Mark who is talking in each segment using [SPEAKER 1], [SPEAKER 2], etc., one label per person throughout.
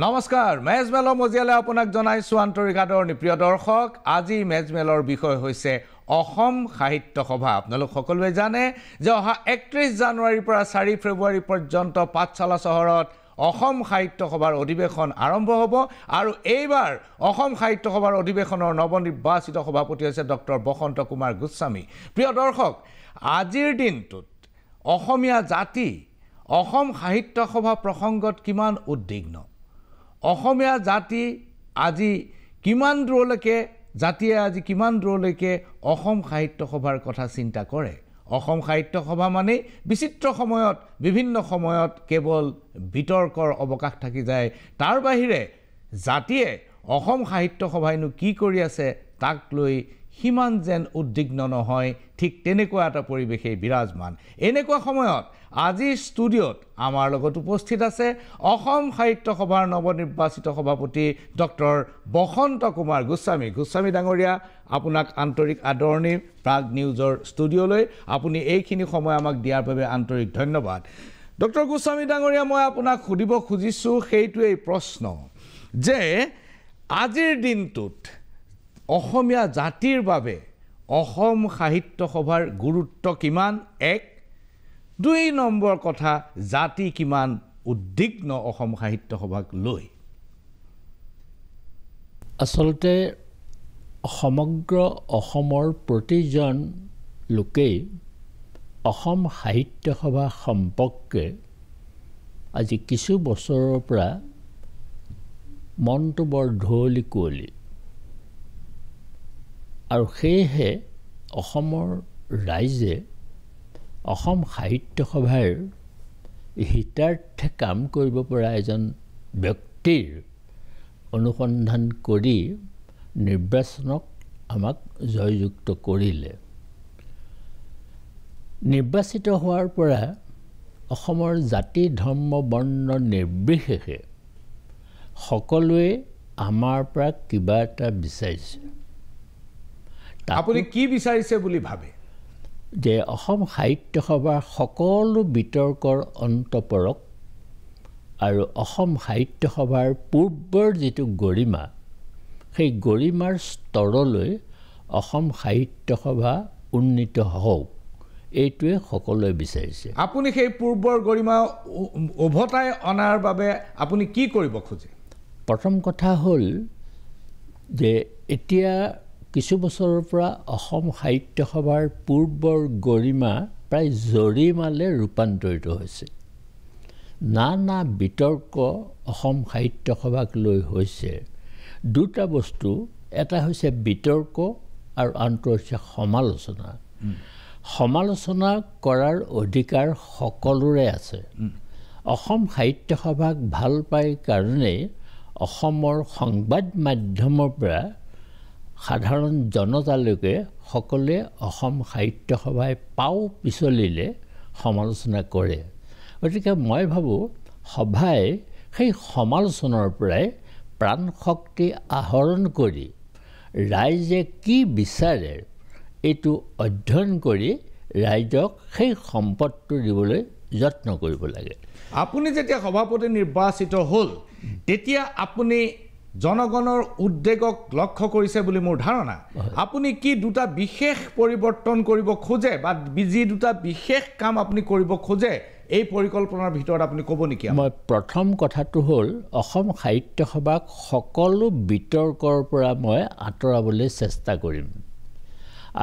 [SPEAKER 1] নমস্কাৰ মেজমেলৰ মজিয়ালে আপোনাক জনাইছো আন্তৰিক আদৰণি প্ৰিয় দৰ্শক আজি মেজমেলৰ বিষয় হৈছে অসম সাহিত্য সভা আপোনালোক সকলোৱে জানে যে অহা 31 জানুৱাৰীৰ পৰা 4 ফেব্ৰুৱাৰী পৰ্যন্ত পাঠশালা চহৰত অসম সাহিত্য সভাৰ অধিৱেশন আৰম্ভ হ'ব আৰু এইবাৰ অসম সাহিত্য সভাৰ অধিৱেশনৰ নৱনিৰ্বাচিত সভাপতি হৈছে ডক্টৰ বসন্ত কুমাৰ গোস্বামী প্ৰিয় দৰ্শক আজিৰ দিনটোত অসমীয়া জাতি অসম সাহিত্য সভা প্ৰসংগত কিমান উদ্বিগ্ন অসমীয়া জাতি আজি কিমান দূৰলৈকে জাতিয়ে আজি কিমান দূৰলৈকে অসম সাহিত্য সভাৰ কথা চিন্তা কৰে অসম সাহিত্য সভা মানে বিচিত্ৰ সময়ত বিভিন্ন সময়ত কেৱল বিতৰ্কৰ অৱকাশ থাকি যায় তাৰ বাহিৰে জাতিয়ে অসম সাহিত্য সভাইনো কি কৰি আছে তাক লৈ হিমান যেন উদ্বিগ্ন নহয় ঠিক তেনেকুৱা এটা পৰিৱেশে বিৰাজমান এনেকুৱা সময়ত আজি ষ্টুডিঅ'ত আমাৰ লগত উপস্থিত আছে অসম সাহিত্য সভাৰ নৱনিৰ্বাচিত সভাপতি ডক্টৰ বসন্ত কুমাৰ গোস্বামী ডাঙৰীয়া আপোনাক আন্তৰিক আদৰণি প্ৰাগ নিউজৰ ষ্টুডিঅ'লৈ আপুনি এইখিনি সময় আমাক দিয়াৰ বাবে আন্তৰিক ধন্যবাদ ডক্টৰ গোস্বামী ডাঙৰীয়া মই আপোনাক সুধিব খুজিছোঁ সেইটোৱেই প্ৰশ্ন যে আজিৰ দিনটোত অসমীয়া জাতিৰ বাবে অসম সাহিত্য সভাৰ গুৰুত্ব কিমান এক 2 নম্বৰ কথা জাতি কিমান উদ্বিগ্ন অসম সাহিত্য সভাক লৈ
[SPEAKER 2] আসলতে সমগ্ৰ অসমৰ প্ৰতিজন লোকেই অসম সাহিত্য সভা সম্পৰ্কে আজি কিছু বছৰৰ পৰা মনটো বৰ ঢৌলি কুঁৱলী আৰু সেয়েহে অসমৰ ৰাইজে অসম সাহিত্য সভাৰ হিতাৰ্থে কাম কৰিব পৰা এজন ব্যক্তিৰ অনুসন্ধান কৰি নিৰ্বাচনক আমাক জয়যুক্ত কৰিলে নিৰ্বাচিত হোৱাৰ পৰা অসমৰ জাতি ধৰ্ম বৰ্ণ নিৰ্বিশেষে সকলোৱে আমাৰ পৰা কিবা এটা বিচাৰিছে
[SPEAKER 1] আপুনি কি বিচাৰিছে বুলি ভাবে
[SPEAKER 2] যে অসম সাহিত্য সভাৰ সকলো বিতৰ্কৰ অন্ত পৰক আৰু অসম সাহিত্য সভাৰ পূৰ্বৰ যিটো গৰিমা সেই গৰিমাৰ স্তৰলৈ অসম সাহিত্য সভা উন্নীত হওক এইটোৱে সকলোৱে বিচাৰিছে
[SPEAKER 1] আপুনি সেই পূৰ্বৰ গৰিমা উভতাই অনাৰ বাবে আপুনি কি কৰিব খোজে
[SPEAKER 2] প্ৰথম কথা হ'ল যে এতিয়া কিছু বছৰৰ পৰা অসম সাহিত্য সভাৰ পূৰ্বৰ গৰিমা প্ৰায় জৰিমালে ৰূপান্তৰিত হৈছে নানা বিতৰ্ক অসম সাহিত্য সভাক লৈ হৈছে দুটা বস্তু এটা হৈছে বিতৰ্ক আৰু আনটো হৈছে সমালোচনা কৰাৰ অধিকাৰ সকলোৰে আছে অসম সাহিত্য সভাক ভাল পায় কাৰণে অসমৰ সংবাদ মাধ্যমৰ পৰা সাধাৰণ জনতালৈকে সকলোৱে অসম সাহিত্য সভাই পাও পিছলিলে সমালোচনা কৰে গতিকে মই ভাবোঁ সভাই সেই সমালোচনাৰ পৰাই প্ৰাণ শক্তি আহৰণ কৰি ৰাইজে কি বিচাৰে এইটো অধ্যয়ন কৰি ৰাইজক সেই সম্পদটো দিবলৈ যত্ন কৰিব লাগে
[SPEAKER 1] আপুনি যেতিয়া সভাপতি নিৰ্বাচিত হ'ল তেতিয়া আপুনি জনগণৰ উদ্বেগক লক্ষ্য কৰিছে বুলি মোৰ ধাৰণা আপুনি কি দুটা বিশেষ পৰিৱৰ্তন কৰিব খোজে বা যি দুটা বিশেষ কাম আপুনি কৰিব খোজে এই পৰিকল্পনাৰ ভিতৰত আপুনি ক'ব নেকি
[SPEAKER 2] মই প্ৰথম কথাটো হ'ল অসম সাহিত্য সভাক সকলো বিতৰ্কৰ পৰা মই আঁতৰাবলৈ চেষ্টা কৰিম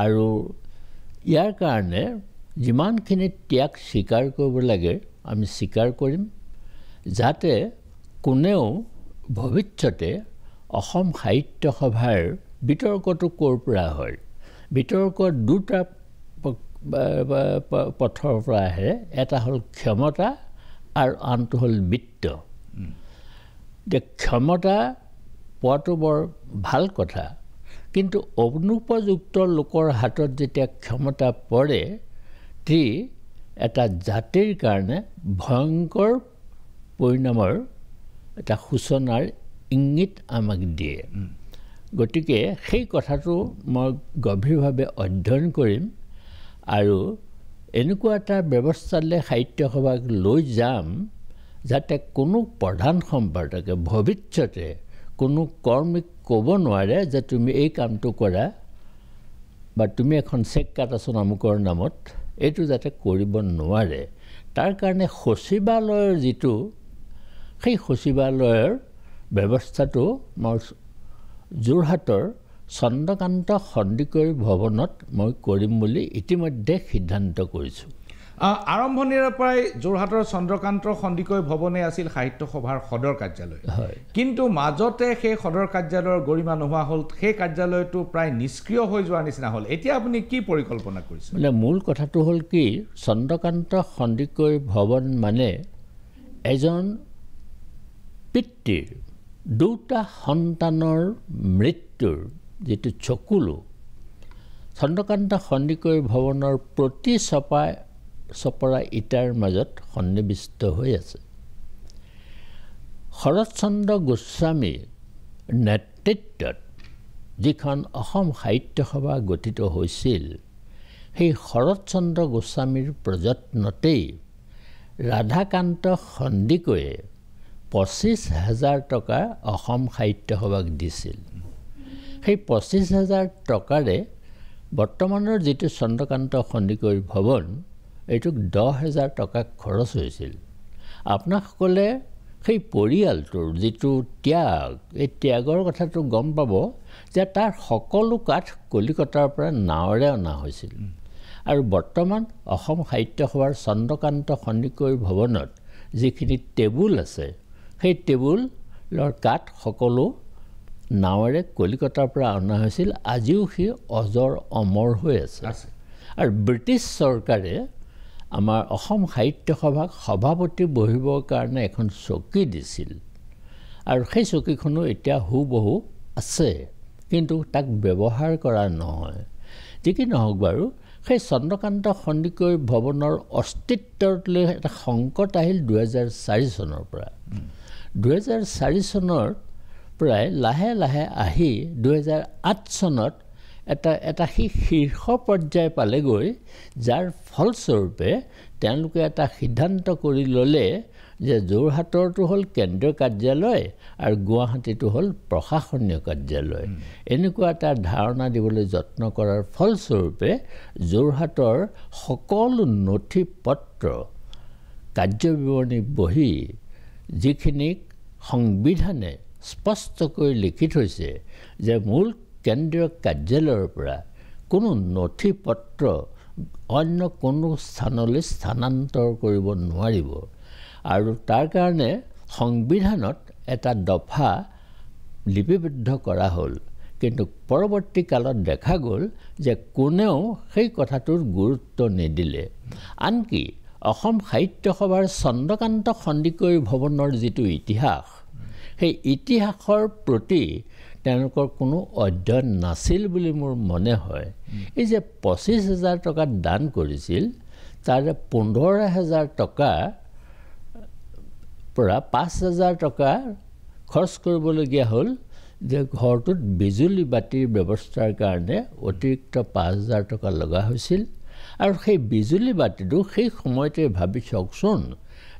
[SPEAKER 2] আৰু ইয়াৰ কাৰণে যিমানখিনি ত্যাগ স্বীকাৰ কৰিব লাগে আমি স্বীকাৰ কৰিম যাতে কোনেও ভৱিষ্যতে অসম সাহিত্য সভাৰ বিতৰ্কটো ক'ৰ পৰা হয় বিতৰ্ক দুটা পথৰ পৰা আহে এটা হ'ল ক্ষমতা আৰু আনটো হ'ল বিত্ত যে ক্ষমতা পোৱাটো বৰ ভাল কথা কিন্তু অনুপযুক্ত লোকৰ হাতত যেতিয়া ক্ষমতা পৰে তি এটা জাতিৰ কাৰণে ভয়ংকৰ পৰিণামৰ এটা সূচনাৰ ইংগিত আমাক দিয়ে গতিকে সেই কথাটো মই গভীৰভাৱে অধ্যয়ন কৰিম আৰু এনেকুৱা এটা ব্যৱস্থালৈ সাহিত্য সভাক লৈ যাম যাতে কোনো প্ৰধান সম্পাদকে ভৱিষ্যতে কোনো কৰ্মীক ক'ব নোৱাৰে যে তুমি এই কামটো কৰা বা তুমি এখন চেক কাটাচোন আমুকৰ নামত, এইটো যাতে কৰিব নোৱাৰে। তাৰ কাৰণে সচিবালয়ৰ যিটো সেই সচিবালয়ৰ ব্যৱস্থাটো মই যোৰহাটৰ চন্দ্ৰকান্ত সন্দিকৈ ভৱনত মই কৰিম বুলি ইতিমধ্যে সিদ্ধান্ত কৰিছোঁ।
[SPEAKER 1] আৰম্ভণিৰে পৰাই যোৰহাটৰ চন্দ্ৰকান্ত সন্দিকৈ ভৱনে আছিল সাহিত্য সভাৰ সদৰ কাৰ্যালয়, কিন্তু মাজতে সেই সদৰ কাৰ্যালয়ৰ গৰিমা নোহোৱা হ'ল, সেই কাৰ্যালয়টো প্ৰায় নিষ্ক্ৰিয় হৈ যোৱাৰ নিচিনা হ'ল। এতিয়া আপুনি কি পৰিকল্পনা কৰিছে?
[SPEAKER 2] মানে মূল কথাটো হ'ল কি, চন্দ্ৰকান্ত সন্দিকৈ ভৱন মানে এজন পিতৃৰ দুটা সন্তানৰ মৃত্যুৰ যিটো চকুলো চন্দ্ৰকান্ত সন্দিকৈ ভৱনৰ প্ৰতি চপৰা ইটাৰ মাজত সন্নিৱিষ্ট হৈ আছে। শৰৎচন্দ্ৰ গোস্বামীৰ নেতৃত্বত যিখন অসম সাহিত্য সভা গঠিত হৈছিল, সেই শৰৎচন্দ্ৰ গোস্বামীৰ প্ৰযত্নতেই ৰাধাকান্ত সন্দিকৈয়ে 25,000 টকা অসম সাহিত্য সভাক দিছিল। সেই 25,000 টকাৰে বৰ্তমানৰ যিটো চন্দ্ৰকান্ত সন্দিকৈ ভৱন, এইটোক 10,000 টকা খৰচ হৈছিল। আপোনাসকলে সেই পৰিয়ালটোৰ যিটো ত্যাগ, এই ত্যাগৰ কথাটো গম পাব যে তাৰ সকলো কাঠ কলিকতাৰ পৰা নাৱেৰে অনা হৈছিল। আৰু বৰ্তমান অসম সাহিত্য সভাৰ চন্দ্ৰকান্ত সন্দিকৈ ভৱনত যিখিনি টেবুল আছে, সেই টেবুলৰ কাঠ সকলো নাৱেৰে কলিকতাৰ পৰা অনা হৈছিল। আজিও সি অজৰ অমৰ হৈ আছে। আৰু ব্ৰিটিছ চৰকাৰে আমাৰ অসম সাহিত্য সভাক সভাপতি বহিবৰ কাৰণে এখন চকী দিছিল, আৰু সেই চকীখনো এতিয়া হুবহু আছে, কিন্তু তাক ব্যৱহাৰ কৰা নহয়। যি কি নহওক বাৰু, সেই চন্দ্ৰকান্ত সন্দিকৈ ভৱনৰ অস্তিত্বলৈ এটা সংকট আহিল 2004 চনৰ পৰা। 2004 চনৰ পৰাই লাহে লাহে আহি 2008 চনত এটা শীৰ্ষ পৰ্যায় পালেগৈ, যাৰ ফলস্বৰূপে তেওঁলোকে এটা সিদ্ধান্ত কৰি ল'লে যে যোৰহাটৰটো হ'ল কেন্দ্ৰীয় কাৰ্যালয় আৰু গুৱাহাটীটো হ'ল প্ৰশাসনীয় কাৰ্যালয়। এনেকুৱা এটা ধাৰণা দিবলৈ যত্ন কৰাৰ ফলস্বৰূপে যোৰহাটৰ সকলো নথি পত্ৰ, কাৰ্যবিৱৰণী বহি, যিখিনিক সংবিধানে স্পষ্টকৈ লিখি থৈছে যে মূল কেন্দ্ৰীয় কাৰ্যালয়ৰ পৰা কোনো নথি পত্ৰ অন্য কোনো স্থানলৈ স্থানান্তৰ কৰিব নোৱাৰিব। আৰু তাৰ কাৰণে সংবিধানত এটা দফা লিপিবদ্ধ কৰা হ'ল, কিন্তু পৰৱৰ্তী কালত দেখা গ'ল যে কোনেও সেই কথাটোৰ গুৰুত্ব নিদিলে। আনকি অসম সাহিত্য সভাৰ চন্দ্ৰকান্ত সন্দিকৈ ভৱনৰ যিটো ইতিহাস, সেই ইতিহাসৰ প্ৰতি তেওঁলোকৰ কোনো অধ্যয়ন নাছিল বুলি মোৰ মনে হয়। এই যে 25,000 টকা দান কৰিছিল, তাৰে 15,000 টকা পৰা 5,000 টকা খৰচ কৰিবলগীয়া হ'ল যে ঘৰটোত বিজুলী বাতিৰ ব্যৱস্থাৰ কাৰণে অতিৰিক্ত 5,000 টকা লগা হৈছিল। আৰু সেই বিজুলী বাতিটো সেই সময়তে ভাবি চাওকচোন,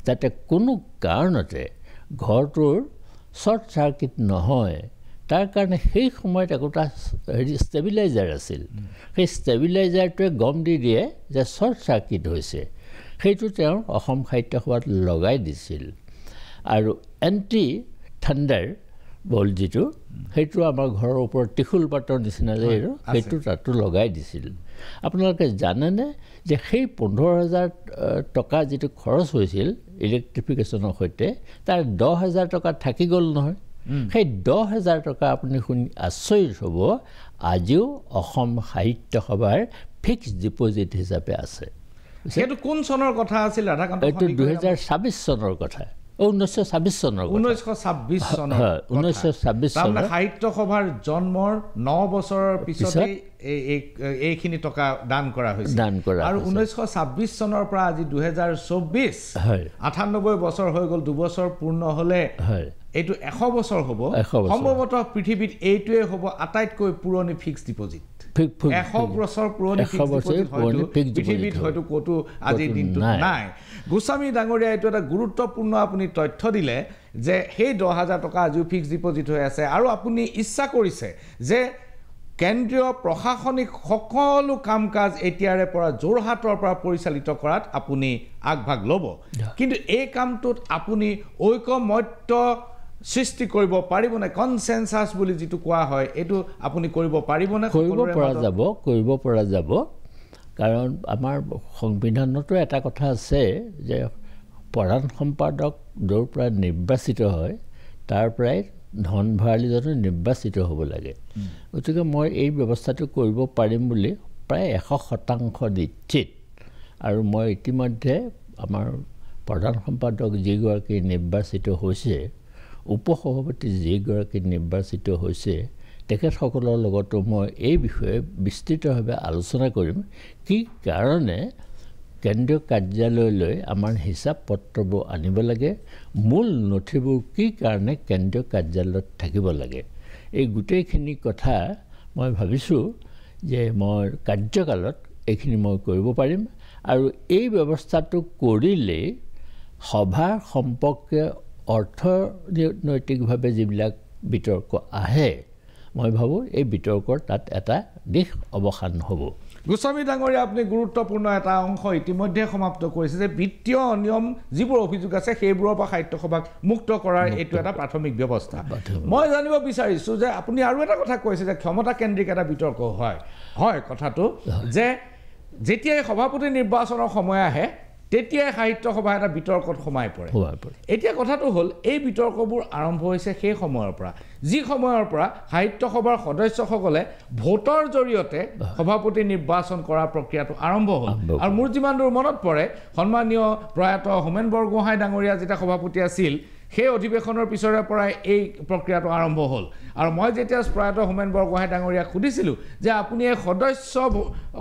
[SPEAKER 2] যাতে কোনো কাৰণতে ঘৰটোৰ শ্বৰ্ট চাৰ্কিট নহয়, তাৰ কাৰণে সেই সময়ত একোটা ষ্টেবিলাইজাৰ আছিল। সেই ষ্টেবিলাইজাৰটোৱে গম দি দিয়ে যে শ্বৰ্ট চাৰ্কিট হৈছে। সেইটো তেওঁ অসম সাহিত্য সভাত লগাই দিছিল। আৰু এণ্টি থাণ্ডাৰ বল যিটো, সেইটো আমাৰ ঘৰৰ ওপৰত ত্ৰিশূল পাতৰ নিচিনা যে সেইটো তাতো লগাই দিছিল। আপোনালোকে জানেনে যে সেই 15,000 টকা যিটো খৰচ হৈছিল ইলেক্ট্ৰিফিকেশ্যনৰ সৈতে, তাৰ 10,000 টকা থাকি গ'ল নহয়। সেই 10,000 টকা আপুনি শুনি আচৰিত হ'ব, আজিও অসম সাহিত্য সভাৰ ফিক্সড ডিপজিট হিচাপে আছে।
[SPEAKER 1] সেইটো কোন চনৰ কথা আছিল ৰাধাকান্ত?
[SPEAKER 2] এইটো 2026 চনৰ কথা। 1926 চনৰ
[SPEAKER 1] 1926 চনৰ
[SPEAKER 2] 1926 চনৰ
[SPEAKER 1] সাহিত্য সভাৰ জন্মৰ 9 বছৰৰ পিছতেই এইখিনি টকা দান কৰা হৈছিল। আৰু 1926 চনৰ পৰা আজি 2024, 98 বছৰ হৈ গ'ল। 2 বছৰ পূৰ্ণ হ'লে এইটো 100 বছৰ হ'ব। সম্ভৱতঃ পৃথিৱীত এইটোৱে হ'ব আটাইতকৈ পুৰণি ফিক্সড ডিপজিট। 100 বছৰ পুৰণি পৃথিৱীত হয়তো ক'তো আজিৰ দিনটোত নাই গোস্বামী ডাঙৰীয়া এইটো এটা গুৰুত্বপূৰ্ণ আপুনি তথ্য দিলে যে সেই 10,000 টকা আজিও ফিক্স ডিপজিট হৈ আছে আৰু আপুনি ইচ্ছা কৰিছে যে কেন্দ্ৰীয় প্ৰশাসনিক সকলো কাম কাজ এতিয়াৰে পৰা যোৰহাটৰ পৰা পৰিচালিত কৰাত আপুনি আগভাগ ল'ব কিন্তু এই কামটোত আপুনি ঐকমত্য সৃষ্টি কৰিব পাৰিবনে কনসেনসাস বুলি যেটো কোৱা হয় এটো আপুনি কৰিব পাৰিবনে
[SPEAKER 2] কৰিব পৰা যাব কাৰণ আমাৰ সংবিধানতো এটা কথা আছে যে প্ৰধান সম্পাদক য'ৰ পৰা নিৰ্বাচিত হয় তাৰ পৰাই ধন ভঁৰালীজনে নিৰ্বাচিত হ'ব লাগে গতিকে মই এই ব্যৱস্থাটো কৰিব পাৰিম বুলি প্ৰায় 100% নিশ্চিত আৰু মই ইতিমধ্যে আমাৰ প্ৰধান সম্পাদক যিগৰাকী নিৰ্বাচিত হৈছে উপসভাপতি যিগৰাকী নিৰ্বাচিত হৈছে তেখেতসকলৰ লগতো মই এই বিষয়ে বিস্তৃতভাৱে আলোচনা কৰিম কি কাৰণে কেন্দ্ৰীয় কাৰ্যালয়লৈ আমাৰ হিচাপ পত্ৰবোৰ আনিব লাগে মূল নথিবোৰ কি কাৰণে কেন্দ্ৰীয় কাৰ্যালয়ত থাকিব লাগে এই গোটেইখিনি কথা মই ভাবিছোঁ যে মই কাৰ্যকালত এইখিনি মই কৰিব পাৰিম আৰু এই ব্যৱস্থাটো কৰিলে সভাৰ সম্পৰ্কে অৰ্থনৈতিকভাৱে যিবিলাক বিতৰ্ক আহে মই ভাবোঁ এই বিতৰ্কৰ তাত এটা দিশ অৱসান হ'ব
[SPEAKER 1] গোস্বামী ডাঙৰীয়া আপুনি গুৰুত্বপূৰ্ণ এটা অংশ ইতিমধ্যে সমাপ্ত কৰিছে যে বিত্তীয় অনিয়ম যিবোৰ অভিযোগ আছে সেইবোৰৰ পৰা সাহিত্য সভাক মুক্ত কৰাৰ এইটো এটা প্ৰাথমিক ব্যৱস্থা মই জানিব বিচাৰিছোঁ যে আপুনি আৰু এটা কথা কৈছে যে ক্ষমতা কেন্দ্ৰিক এটা বিতৰ্ক হয় কথাটো যে যেতিয়াই সভাপতি নিৰ্বাচনৰ সময় আহে তেতিয়াই সাহিত্য সভা এটা বিতৰ্কত সোমাই পৰে এতিয়া কথাটো হ'ল এই বিতৰ্কবোৰ আৰম্ভ হৈছে সেই সময়ৰ পৰা যি সময়ৰ পৰা সাহিত্য সভাৰ সদস্যসকলে ভোটৰ জৰিয়তে সভাপতি নিৰ্বাচন কৰাৰ প্ৰক্ৰিয়াটো আৰম্ভ হ'ল আৰু মোৰ যিমান দূৰ মনত পৰে সন্মানীয় প্ৰয়াত হোমেন বৰগোহাঁই ডাঙৰীয়া যেতিয়া সভাপতি আছিল সেই অধিৱেশনৰ পিছৰে পৰাই এই প্ৰক্ৰিয়াটো আৰম্ভ হ'ল আৰু মই যেতিয়া প্ৰয়াত হোমেন বৰগোহাঁই ডাঙৰীয়াক সুধিছিলোঁ যে আপুনি এই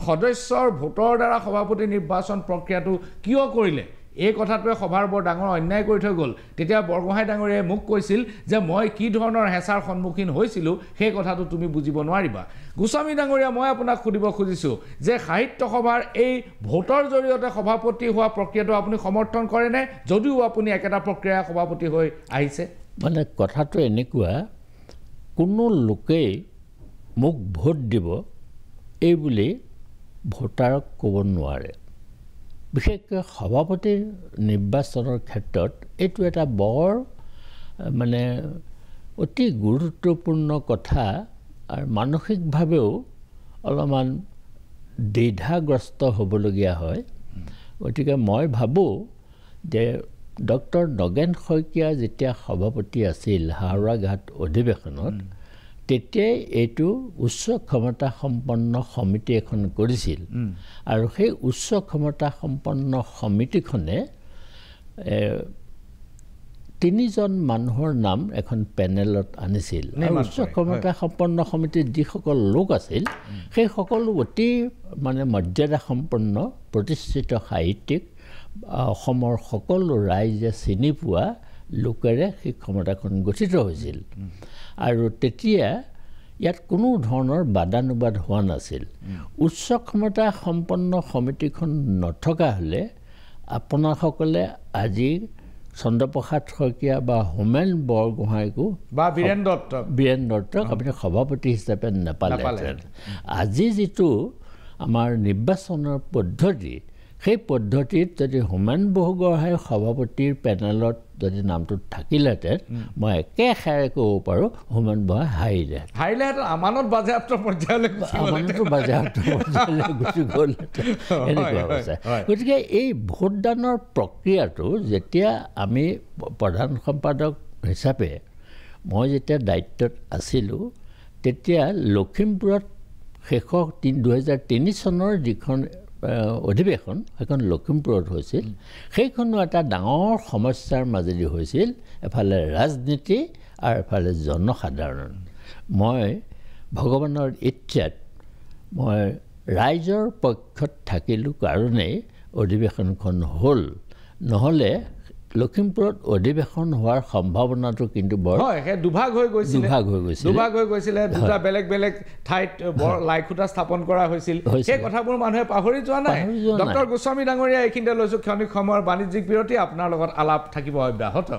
[SPEAKER 1] সদস্যৰ ভোটৰ দ্বাৰা সভাপতি নিৰ্বাচন প্ৰক্ৰিয়াটো কিয় কৰিলে এই কথাটোৱে সভাৰ বৰ ডাঙৰ অন্যায় কৰি থৈ গ'ল তেতিয়া বৰগোহাঁই ডাঙৰীয়াই মোক কৈছিল যে মই কি ধৰণৰ হেঁচাৰ সন্মুখীন হৈছিলোঁ সেই কথাটো তুমি বুজিব নোৱাৰিবা গোস্বামী ডাঙৰীয়া মই আপোনাক সুধিব খুজিছোঁ যে সাহিত্য সভাৰ এই ভোটৰ জৰিয়তে সভাপতি হোৱা প্ৰক্ৰিয়াটো আপুনি সমৰ্থন কৰেনে যদিও আপুনি একেটা প্ৰক্ৰিয়া সভাপতি হৈ আহিছে
[SPEAKER 2] মানে কথাটো এনেকুৱা কোনো লোকেই মোক ভোট দিব এই বুলি ভোটাৰক ক'ব নোৱাৰে বিশেষকৈ সভাপতিৰ নিৰ্বাচনৰ ক্ষেত্ৰত এইটো এটা বৰ মানে অতি গুৰুত্বপূৰ্ণ কথা আৰু মানসিকভাৱেও অলপমান দ্বিধাগ্ৰস্ত হ'বলগীয়া হয় গতিকে মই ভাবোঁ যে ডক্টৰ নগেন শইকীয়া যেতিয়া সভাপতি আছিল হাওৰা ঘাট অধিৱেশনত তেতিয়াই এইটো উচ্চ ক্ষমতা সম্পন্ন সমিতি এখন কৰিছিল আৰু সেই উচ্চ ক্ষমতা সম্পন্ন সমিতিখনে 3জন মানুহৰ নাম এখন পেনেলত আনিছিল উচ্চ ক্ষমতা সম্পন্ন সমিতিৰ যিসকল লোক আছিল সেই সকলো অতি মানে মৰ্যাদা সম্পন্ন প্ৰতিষ্ঠিত সাহিত্যিক অসমৰ সকলো ৰাইজে চিনি পোৱা লোকেৰে সেই ক্ষমতাখন গঠিত হৈছিল আৰু তেতিয়া ইয়াত কোনো ধৰণৰ বাদানুবাদ হোৱা নাছিল উচ্চ ক্ষমতা সম্পন্ন সমিতিখন নথকা হ'লে আপোনাসকলে আজি চন্দ্ৰপ্ৰসাদ শইকীয়া বা হোমেন বৰগোহাঁইকো
[SPEAKER 1] বা বীৰেন দত্তক
[SPEAKER 2] আপুনি সভাপতি হিচাপে নাপালে আজি যিটো আমাৰ নিৰ্বাচনৰ পদ্ধতি সেই পদ্ধতিত যদি হোমেন বৰগোহাঁই সভাপতিৰ পেনেলত যদি নামটো থাকিলেহেঁতেন মই একেষাৰে ক'ব পাৰোঁ হোমেন বৰগোহাঁই হাৰিলেহেঁতেন
[SPEAKER 1] আমানত বাজেয়াপ্ত পৰ্যায়লৈ
[SPEAKER 2] গুচি গ'লহেঁতেন এনেকুৱা অৱস্থা গতিকে এই ভোটদানৰ প্ৰক্ৰিয়াটো যেতিয়া আমি প্ৰধান সম্পাদক হিচাপে মই যেতিয়া দায়িত্বত আছিলোঁ তেতিয়া লখিমপুৰত শেষৰ 2003 চনৰ যিখন অধিৱেশন সেইখন লখিমপুৰত হৈছিল সেইখনো এটা ডাঙৰ সমস্যাৰ মাজেদি হৈছিল এফালে ৰাজনীতি আৰু এফালে জনসাধাৰণ মই ভগৱানৰ ইচ্ছাত মই ৰাইজৰ পক্ষত থাকিলোঁ কাৰণেই অধিৱেশনখন হ'ল নহ'লে লখিমপুৰত অধিৱেশন হোৱাৰ সম্ভাৱনাটো কিন্তু বৰ
[SPEAKER 1] হয় হে দুভাগ হৈ গৈছিল দুটা বেলেগ বেলেগ ঠাইত বৰ লাইখুটা স্থাপন কৰা হৈছিল সেই কথাবোৰ মানুহে পাহৰি যোৱা নাই ডক্টৰ গোস্বামী ডাঙৰীয়া এইখিনিতে লৈছো ক্ষণিক সময়ৰ বাণিজ্যিক বিৰতি আপোনাৰ লগত আলাপ থাকিব অব্যাহত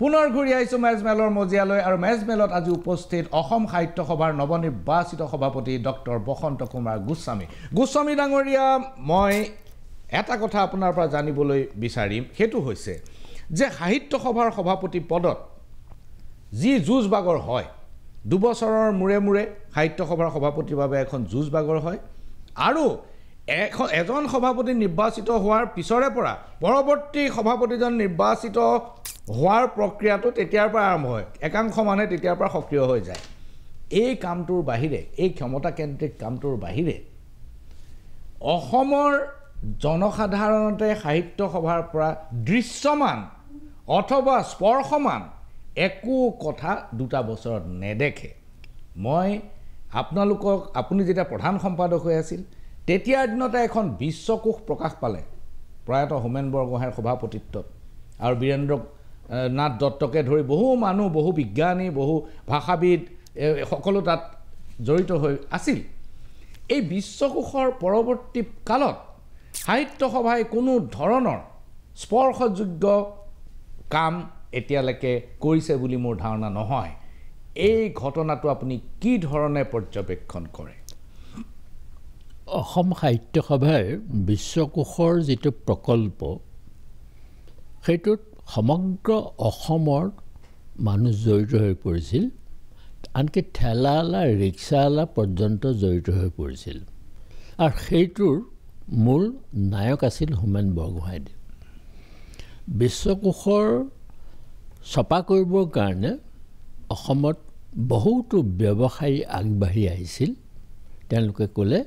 [SPEAKER 1] পুনৰ ঘূৰি আহিছোঁ মেজমেলৰ মজিয়ালৈ আৰু মেজমেলত আজি উপস্থিত অসম সাহিত্য সভাৰ নৱনিৰ্বাচিত সভাপতি ডক্টৰ বসন্ত কুমাৰ গোস্বামী ডাঙৰীয়া মই এটা কথা আপোনাৰ পৰা জানিবলৈ বিচাৰিম সেইটো হৈছে যে সাহিত্য সভাৰ সভাপতি পদত যি যুঁজ বাগৰ হয় দুবছৰৰ মূৰে মূৰে সাহিত্য সভাৰ সভাপতিৰ বাবে এখন যুঁজ বাগৰ হয় আৰু এজন সভাপতি নিৰ্বাচিত হোৱাৰ পিছৰে পৰা পৰৱৰ্তী সভাপতিজন নিৰ্বাচিত হোৱাৰ প্ৰক্ৰিয়াটো তেতিয়াৰ পৰা আৰম্ভ হয় একাংশ মানুহে তেতিয়াৰ পৰা সক্ৰিয় হৈ যায় এই কামটোৰ বাহিৰে এই ক্ষমতাকেন্দ্ৰিক কামটোৰ বাহিৰে অসমৰ জনসাধাৰণতে সাহিত্য সভাৰ পৰা দৃশ্যমান অথবা স্পৰ্শমান একো কথা দুটা বছৰত নেদেখে মই আপোনালোকক আপুনি যেতিয়া প্ৰধান সম্পাদক হৈ আছিল তেতিয়াৰ দিনতে এখন বিশ্বকোষ প্ৰকাশ পালে প্ৰয়াত হোমেন বৰগোহাঁইৰ সভাপতিত্বত আৰু বীৰেন্দ্ৰ নাথ দত্তকে ধৰি বহু মানুহ বহু বিজ্ঞানী বহু ভাষাবিদ সকলো তাত জড়িত হৈ আছিল এই বিশ্বকোষৰ পৰৱৰ্তী কালত সাহিত্য সভাই কোনো ধৰণৰ স্পৰ্শযোগ্য কাম এতিয়ালৈকে কৰিছে বুলি মোৰ ধাৰণা নহয় এই ঘটনাটো আপুনি কি ধৰণে পৰ্যবেক্ষণ কৰে
[SPEAKER 2] অসম সাহিত্য সভাৰ বিশ্বকোষৰ যিটো প্ৰকল্প সেইটোত সমগ্ৰ অসমৰ মানুহ জড়িত হৈ পৰিছিল আনকি ঠেলাৱালা ৰিক্সাৱালা পৰ্যন্ত জড়িত হৈ পৰিছিল আৰু সেইটোৰ মূল নায়ক আছিল হোমেন বৰগোহাঁইদেৱ বিশ্বকোষৰ ছপা কৰিবৰ কাৰণে অসমত বহুতো ব্যৱসায়ী আগবাঢ়ি আহিছিল তেওঁলোকে ক'লে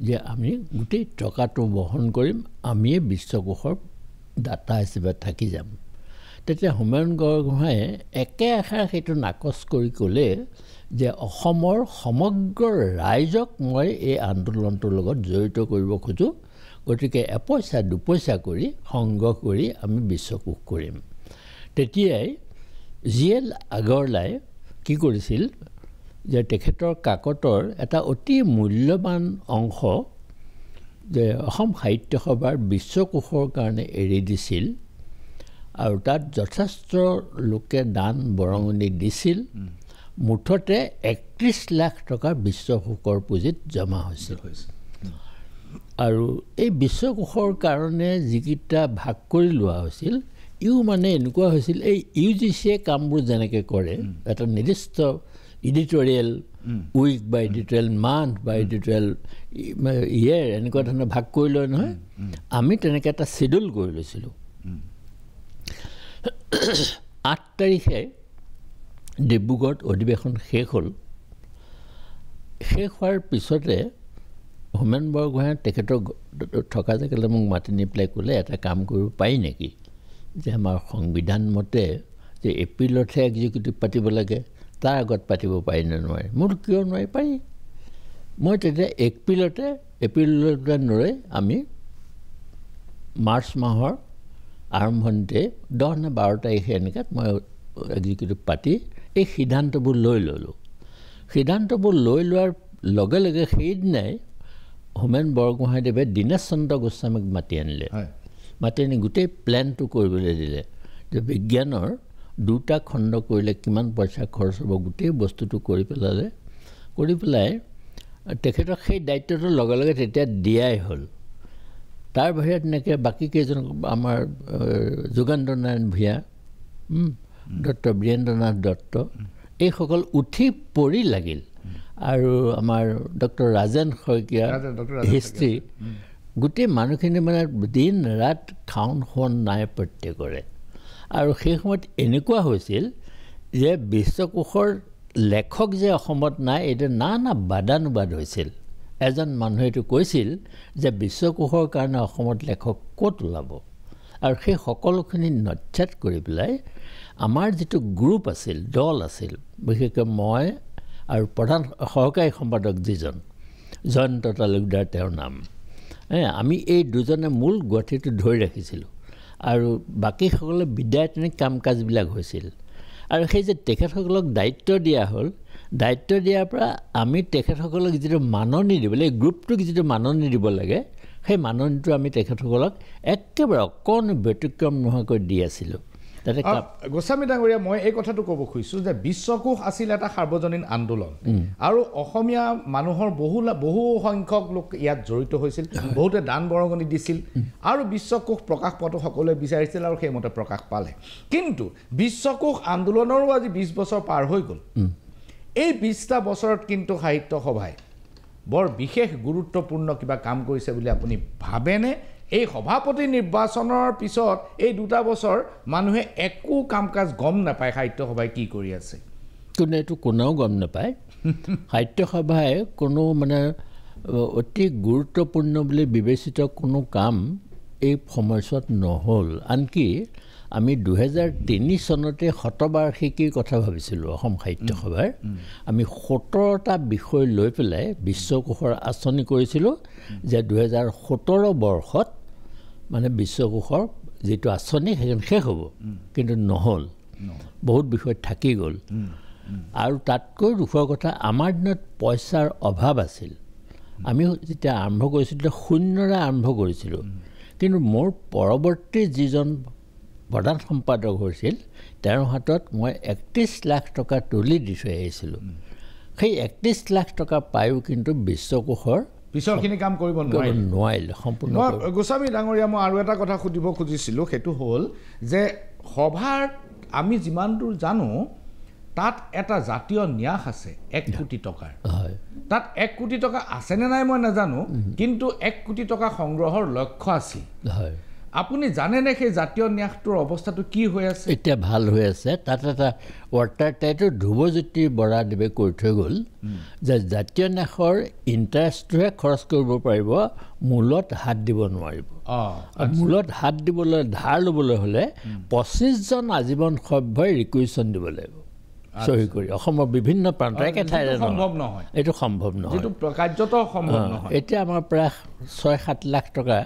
[SPEAKER 2] যে আমি গোটেই টকাটো বহন কৰিম আমিয়ে বিশ্বকোষৰ দাতা হিচাপে থাকি যাম তেতিয়া হোমেন বৰগোহাঁয়ে একে আষাৰ সেইটো নাকচ কৰি ক'লে যে অসমৰ সমগ্ৰ ৰাইজক মই এই আন্দোলনটোৰ লগত জড়িত কৰিব খোজোঁ গতিকে এপইচা দুপইচা কৰি সংগ্ৰহ কৰি আমি বিশ্বকোষ কৰিম তেতিয়াই জিএল আগৰৱালাই কি কৰিছিল যে তেখেতৰ কাকতৰ এটা অতি মূল্যৱান অংশ যে অসম সাহিত্য সভাৰ বিশ্বকোষৰ কাৰণে এৰি দিছিল আৰু তাত যথেষ্ট লোকে দান বৰঙণি দিছিল মুঠতে ৩১ লাখ টকা বিশ্বকোষৰ পুঁজিত জমা হৈছিল আৰু এই বিশ্বকোষৰ কাৰণে যিকেইটা ভাগ কৰি লোৱা হৈছিল ইও মানে এনেকুৱা হৈছিল এই ইউজিচিয়ে কামবোৰ যেনেকৈ কৰে এটা নিৰ্দিষ্ট এডিটৰিয়েল উইক বা এডিটৰিয়েল মান্থ বা এডিটৰিয়েল ইয়েৰ এনেকুৱা ধৰণৰ ভাগ কৰি লয় নহয় আমি তেনেকৈ এটা চিডিউল কৰি লৈছিলোঁ ৮ তাৰিখে ডিব্ৰুগড়ত অধিৱেশন শেষ হ'ল শেষ হোৱাৰ পিছতে হোমেন বৰগোহাঁই তেখেতৰ থকা জেগালৈ মোক মাতি নি পেলাই ক'লে এটা কাম কৰিব পাৰি নেকি যে আমাৰ সংবিধান মতে যে এপ্ৰিলতহে এক্সিকিউটিভ পাতিব লাগে তাৰ আগত পাতিব পাৰি নে নোৱাৰে মোৰ কিয় নোৱাৰি পাৰি মই তেতিয়া এপ্ৰিলতে নৰৈ আমি মাৰ্চ মাহৰ আৰম্ভণিতে 10 নে 12 তাৰিখে এনেকৈ মই এক্সিকিউটিভ পাতি এই সিদ্ধান্তবোৰ লৈ ল'লোঁ সিদ্ধান্তবোৰ লৈ লোৱাৰ লগে লগে সেইদিনাই হোমেন বৰগোহাঁইদেৱে দীনেশ চন্দ্ৰ গোস্বামীক মাতি আনিলে মাতি আনি গোটেই প্লেনটো কৰিবলৈ দিলে যে বিজ্ঞানৰ 2টা খণ্ড কৰিলে কিমান পইচা খৰচ হ'ব গোটেই বস্তুটো কৰি পেলালে কৰি পেলাই তেখেতক সেই দায়িত্বটো লগে লগে তেতিয়া দিয়াই হ'ল তাৰ বাহিৰে তেনেকৈ বাকী কেইজন আমাৰ যোগেন্দ্ৰ নাৰায়ণ ভূঞা ডক্টৰ বীৰেন্দ্ৰনাথ দত্ত এইসকল উঠি পৰি লাগিল আৰু আমাৰ ডক্টৰ ৰাজেন শইকীয়া হিষ্ট্ৰী গোটেই মানুহখিনি মানে দিন ৰাত খাওন শোৱন নাই প্ৰত্যেকৰে আৰু সেই সময়ত এনেকুৱা হৈছিল যে বিশ্বকোষৰ লেখক যে অসমত নাই এইটো নানা বাদানুবাদ হৈছিল এজন মানুহে এইটো কৈছিল যে বিশ্বকোষৰ কাৰণে অসমত লেখক ক'ত ওলাব আৰু সেই সকলোখিনি নচ্ছাত কৰি পেলাই আমাৰ যিটো গ্ৰুপ আছিল দল আছিল বিশেষকৈ মই আৰু প্ৰধান সহকাৰী সম্পাদক যিজন জয়ন্ত তালুকদাৰ তেওঁৰ নাম আমি এই দুজনে মূল গুৱাহাটীটো ধৰি ৰাখিছিলোঁ আৰু বাকীসকলে বিদ্যায়তনিক কাম কাজবিলাক হৈছিল আৰু সেই যে তেখেতসকলক দায়িত্ব দিয়া হ'ল দায়িত্ব দিয়াৰ পৰা আমি তেখেতসকলক যিটো মাননি দিব লাগে গ্ৰুপটোক যিটো মাননি দিব লাগে সেই মাননিটো আমি তেখেতসকলক একেবাৰে অকণ ব্যতিক্ৰম নোহোৱাকৈ দি আছিলোঁ তাতে
[SPEAKER 1] গোস্বামী ডাঙৰীয়া মই এই কথাটো ক'ব খুজিছোঁ যে বিশ্বকোষ আছিল এটা সাৰ্বজনীন আন্দোলন আৰু অসমীয়া মানুহৰ বহু সংখ্যক লোক ইয়াত জড়িত হৈছিল বহুতে দান বৰঙণি দিছিল আৰু বিশ্বকোষ প্ৰকাশ পোৱাটো সকলোৱে বিচাৰিছিল আৰু সেইমতে প্ৰকাশ পালে কিন্তু বিশ্বকোষ আন্দোলনৰো আজি 20 বছৰ পাৰ হৈ গ'ল এই 20টা বছৰত কিন্তু সাহিত্য সভাই বৰ বিশেষ গুৰুত্বপূৰ্ণ কিবা কাম কৰিছে বুলি আপুনি ভাবেনে এই সভাপতি নিৰ্বাচনৰ পিছত এই 2টা বছৰ মানুহে একো কাম কাজ গম নাপায় সাহিত্য সভাই কি কৰি আছে
[SPEAKER 2] কোনে এইটো কোনেও গম নাপায় সাহিত্য সভাই কোনো মানে অতি গুৰুত্বপূৰ্ণ বুলি বিবেচিত কোনো কাম এই সময়ছোৱাত নহ'ল আনকি আমি 2003 চনতে শতবাৰ্ষিকীৰ কথা ভাবিছিলোঁ অসম সাহিত্য সভাৰ আমি 17টা বিষয় লৈ পেলাই বিশ্বকোষৰ আঁচনি কৰিছিলোঁ যে 2017 বৰ্ষত মানে বিশ্বকোষৰ যিটো আঁচনি সেইখন শেষ হ'ব কিন্তু নহ'ল বহুত বিষয় থাকি গ'ল আৰু তাতকৈ দুখৰ কথা আমাৰ দিনত পইচাৰ অভাৱ আছিল আমি যেতিয়া আৰম্ভ কৰিছিলোঁ শূন্যৰে আৰম্ভ কৰিছিলোঁ কিন্তু মোৰ পৰৱৰ্তী যিজন প্ৰধান সম্পাদক হৈছিল তেওঁৰ হাতত মই 31 লাখ টকা তুলি দি থৈ আহিছিলোঁ সেই 31 লাখ টকা পায়ো কিন্তু বিশ্বকোষৰ
[SPEAKER 1] পিছৰখিনি কাম কৰিব
[SPEAKER 2] নোৱাৰিলে সম্পূৰ্ণ
[SPEAKER 1] গোস্বামী ডাঙৰীয়া মই আৰু এটা কথা সুধিব খুজিছিলোঁ সেইটো হ'ল যে সভাৰ আমি যিমান দূৰ জানো তাত এটা জাতীয় ন্যাস আছে 1 কোটি টকাৰ
[SPEAKER 2] হয়
[SPEAKER 1] তাত 1 কোটি টকা আছেনে নাই মই নাজানো কিন্তু 1 কোটি টকা সংগ্ৰহৰ লক্ষ্য আছিল
[SPEAKER 2] হয়
[SPEAKER 1] আপুনি জানেনে সেই জাতীয় ন্যাসটোৰ অৱস্থাটো কি হৈ আছে
[SPEAKER 2] এতিয়া ভাল হৈ আছে তাত এটা ৱাটাৰ টাইটো ধ্ৰুৱজ্যোতি বৰাদেৱে কৈ থৈ গ'ল যে জাতীয় ন্যাসৰ ইণ্টাৰেষ্টটোহে খৰচ কৰিব পাৰিব মূলত হাত দিব নোৱাৰিব মূলত হাত দিবলৈ ধাৰ ল'বলৈ হ'লে 25জন আজীৱন সভ্যই ৰিকুৱেশ্যন দিব লাগিব সহি কৰি অসমৰ বিভিন্ন প্ৰান্ত একে ঠাইৰে
[SPEAKER 1] সম্ভৱ নহয়
[SPEAKER 2] এইটো সম্ভৱ নহয়
[SPEAKER 1] যিটো কাৰ্যত সম্ভৱ নহয়
[SPEAKER 2] এতিয়া আমাৰ প্ৰায় 6-7 লাখ টকা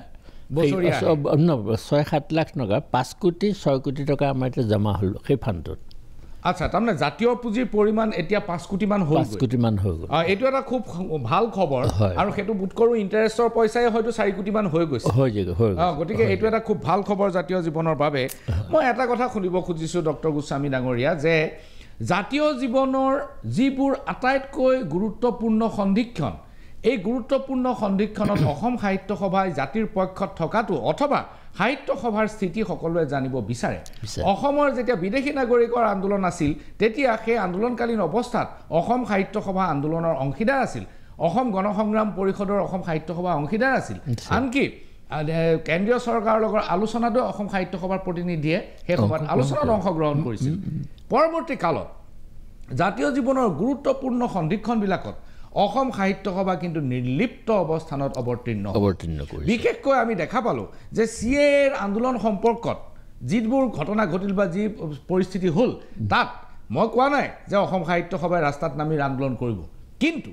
[SPEAKER 2] 6-7 লাখ টকা 5 কোটি 6 কোটি টকা আমাৰ এতিয়া জমা হ'ল সেই ফাণ্ডটোত
[SPEAKER 1] আচ্ছা তাৰমানে জাতীয় পুঁজিৰ পৰিমাণ এতিয়া 5 কোটি মান হ'ল
[SPEAKER 2] 5 কোটি মান হৈ গ'ল
[SPEAKER 1] এইটো এটা খুব ভাল খবৰ আৰু সেইটো বোধ কৰোঁ ইণ্টাৰেষ্টৰ পইচাই হয়তো 4 কোটি মান হৈ গৈছে গতিকে এইটো এটা খুব ভাল খবৰ জাতীয় জীৱনৰ বাবে মই এটা কথা শুনিব খুজিছোঁ ডক্টৰ গোস্বামী ডাঙৰীয়া যে জাতীয় জীৱনৰ যিবোৰ আটাইতকৈ গুৰুত্বপূৰ্ণ সন্ধিক্ষণ এই গুৰুত্বপূৰ্ণ সন্ধিক্ষণত অসম সাহিত্য সভাই জাতিৰ পক্ষত থকাটো অথবা সাহিত্য সভাৰ স্থিতি সকলোৱে জানিব বিচাৰে অসমৰ যেতিয়া বিদেশী নাগৰিকৰ আন্দোলন আছিল তেতিয়া সেই আন্দোলনকালীন অৱস্থাত অসম সাহিত্য সভা আন্দোলনৰ অংশীদাৰ আছিল অসম গণসংগ্ৰাম পৰিষদৰ অসম সাহিত্য সভা অংশীদাৰ আছিল আনকি কেন্দ্ৰীয় চৰকাৰৰ লগত আলোচনাতো অসম সাহিত্য সভাৰ প্ৰতিনিধিয়ে সেই সভাত আলোচনাত অংশগ্ৰহণ কৰিছিল পৰৱৰ্তী কালত জাতীয় জীৱনৰ গুৰুত্বপূৰ্ণ সন্ধিক্ষণবিলাকত অসম সাহিত্য সভা কিন্তু নিৰ্লিপ্ত অৱস্থানত অৱতীৰ্ণ কৰিছে বিশেষকৈ আমি দেখা পালোঁ যে CAAৰ আন্দোলন সম্পৰ্কত যিবোৰ ঘটনা ঘটিল বা যি পৰিস্থিতি হ'ল তাত মই কোৱা নাই যে অসম সাহিত্য সভাই ৰাস্তাত নামি আন্দোলন কৰিব কিন্তু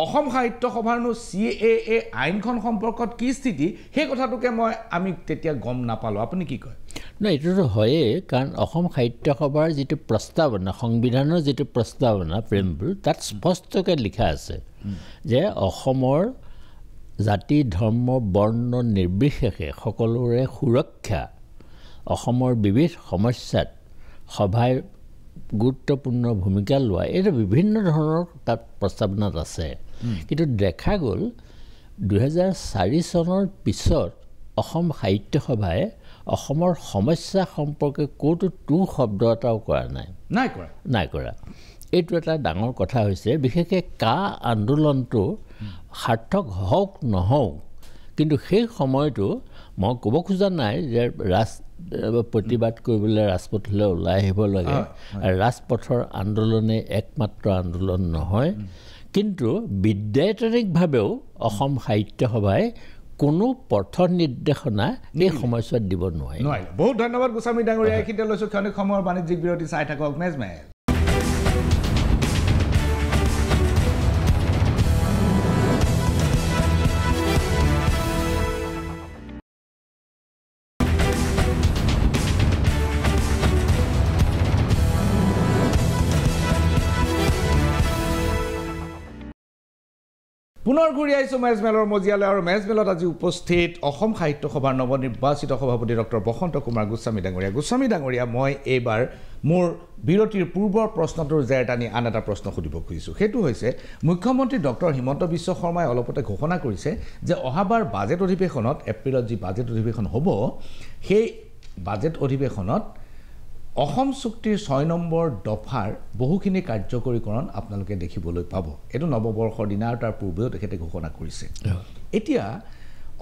[SPEAKER 1] অসম সাহিত্য সভাৰনো CAA আইনখন সম্পৰ্কত কি স্থিতি সেই কথাটোকে আমি তেতিয়া গম নাপালোঁ আপুনি কি কয়
[SPEAKER 2] নাই এইটোতো হয়েই কাৰণ অসম সাহিত্য সভাৰ যিটো প্ৰস্তাৱনা সংবিধানৰ যিটো প্ৰস্তাৱনা প্ৰেমবুল তাত স্পষ্টকৈ লিখা আছে যে অসমৰ জাতি ধৰ্ম বৰ্ণ নিৰ্বিশেষে সকলোৰে সুৰক্ষা অসমৰ বিবিধ সমস্যাত সভাই গুৰুত্বপূৰ্ণ ভূমিকা লোৱা এইটো বিভিন্ন ধৰণৰ তাত প্ৰস্তাৱনাত আছে কিন্তু দেখা গ'ল 2004 চনৰ পিছত অসম সাহিত্য সভাই অসমৰ সমস্যা সম্পৰ্কে ক'তো শব্দ এটাও কৰা নাই কৰা এইটো এটা ডাঙৰ কথা হৈছে বিশেষকৈ আন্দোলনটো সাৰ্থক হওক নহওক কিন্তু সেই সময়টো মই ক'ব খোজা নাই যে প্ৰতিবাদ কৰিবলৈ ৰাজপথলৈ ওলাই আহিব লাগে আৰু ৰাজপথৰ আন্দোলনে একমাত্ৰ আন্দোলন নহয় কিন্তু বিদ্যায়তনিকভাৱেও অসম সাহিত্য সভাই কোনো পথ নিৰ্দেশনা এই সময়ছোৱাত দিব নোৱাৰে।
[SPEAKER 1] বহুত ধন্যবাদ গোস্বামী ডাঙৰীয়া। এইখিনিতে লৈছোঁ ক্ষণিক সময়ৰ বাণিজ্যিক বিৰতি। চাই থাকক মেজমেল। পুনৰ ঘূৰি আহিছোঁ মেজমেলৰ মজিয়ালৈ আৰু মেজমেলত আজি উপস্থিত অসম সাহিত্য সভাৰ নৱনিৰ্বাচিত সভাপতি ডক্টৰ বসন্ত কুমাৰ গোস্বামী ডাঙৰীয়া। গোস্বামী ডাঙৰীয়া, মই এইবাৰ মোৰ বিৰতিৰ পূৰ্বৰ প্ৰশ্নটোৰ জেৰ টানি আন এটা প্ৰশ্ন সুধিব খুজিছোঁ। সেইটো হৈছে মুখ্যমন্ত্ৰী ডক্টৰ হিমন্ত বিশ্ব শৰ্মাই অলপতে ঘোষণা কৰিছে যে অহাবাৰ বাজেট অধিৱেশনত, এপ্ৰিলত যি বাজেট অধিৱেশন হ'ব, সেই বাজেট অধিৱেশনত অসম চুক্তিৰ 6 নম্বৰ দফাৰ বহুখিনি কাৰ্যকৰীকৰণ আপোনালোকে দেখিবলৈ পাব। এইটো নৱবৰ্ষৰ দিনা আৰু তাৰ পূৰ্বেও তেখেতে ঘোষণা কৰিছে। এতিয়া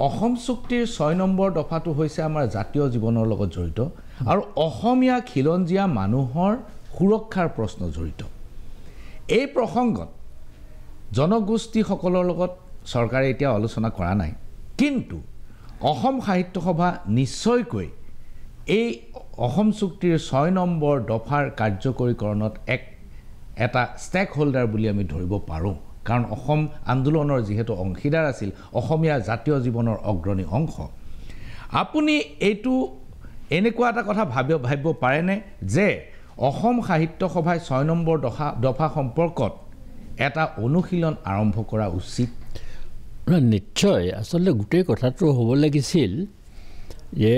[SPEAKER 1] অসম চুক্তিৰ 6 নম্বৰ দফাটো হৈছে আমাৰ জাতীয় জীৱনৰ লগত জড়িত আৰু অসমীয়া খিলঞ্জীয়া মানুহৰ সুৰক্ষাৰ প্ৰশ্ন জড়িত। এই প্ৰসংগত জনগোষ্ঠীসকলৰ লগত চৰকাৰে এতিয়া আলোচনা কৰা নাই, কিন্তু অসম সাহিত্য সভা নিশ্চয়কৈ এই অসম চুক্তিৰ 6 নম্বৰ দফাৰ কাৰ্যকৰীকৰণত এটা ষ্টেক হোল্ডাৰ বুলি আমি ধৰিব পাৰোঁ। কাৰণ অসম আন্দোলনৰ যিহেতু অংশীদাৰ আছিল, অসমীয়া জাতীয় জীৱনৰ অগ্ৰণী অংশ। আপুনি এইটো এনেকুৱা এটা কথা ভাবিব পাৰেনে যে অসম সাহিত্য সভাই 6 নম্বৰ দফা সম্পৰ্কত এটা অনুশীলন আৰম্ভ কৰা উচিত?
[SPEAKER 2] নিশ্চয়। আচলতে গোটেই কথাটো হ'ব লাগিছিল যে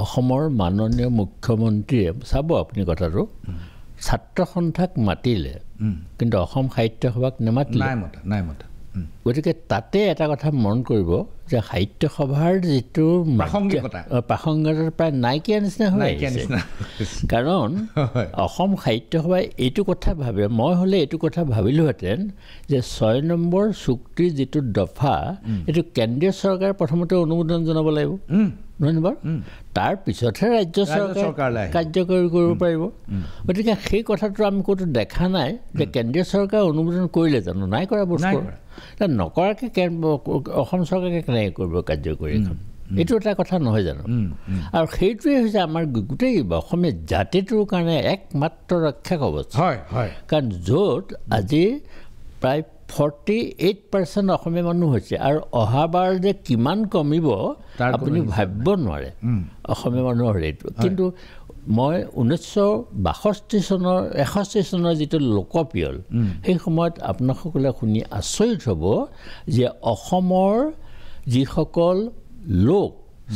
[SPEAKER 2] অসমৰ মাননীয় মুখ্যমন্ত্ৰীয়ে, চাব আপুনি কথাটো, ছাত্ৰ সন্থাক মাতিলে কিন্তু অসম সাহিত্য সভাক নেমাতিলে।
[SPEAKER 1] নাই মতা।
[SPEAKER 2] গতিকে তাতে এটা কথা মন কৰিব যে সাহিত্য সভাৰ যিটো প্ৰাসংগিকতা প্ৰায় নাইকিয়া নিচিনা হৈ আহিছে। কাৰণ অসম সাহিত্য সভাই এইটো কথা ভাবে, মই হ'লে এইটো কথা ভাবিলোহেঁতেন যে 6 নম্বৰ চুক্তিৰ যিটো দফা, এইটো কেন্দ্ৰীয় চৰকাৰে প্ৰথমতে অনুমোদন জনাব লাগিব, নহয় বাৰু? তাৰ পিছতহে ৰাজ্য চৰকাৰে কাৰ্যকৰী কৰিব পাৰিব। গতিকে সেই কথাটো আমি ক'তো দেখা নাই যে কেন্দ্ৰীয় চৰকাৰে অনুমোদন কৰিলে জানো, নাই কৰা বস্তু। নকৰাকৈ অসম চৰকাৰে কেনেকৈ কৰিব কাৰ্যকৰী এখন? এইটো এটা কথা নহয় জানো? আৰু সেইটোৱে হৈছে আমাৰ গোটেই অসমীয়া জাতিটোৰ কাৰণে একমাত্ৰ ৰক্ষা কৱচ। কাৰণ য'ত আজি প্ৰায় 48% অসমীয়া মানুহ হৈছে আৰু অহাবাৰ যে কিমান কমিব আপুনি ভাবিব নোৱাৰে অসমীয়া মানুহৰ ৰেটটো। কিন্তু মই 1962 চনৰ যিটো লোকপিয়ল, সেই সময়ত আপোনাসকলে শুনি আচৰিত হ'ব যে অসমৰ যিসকল লোক,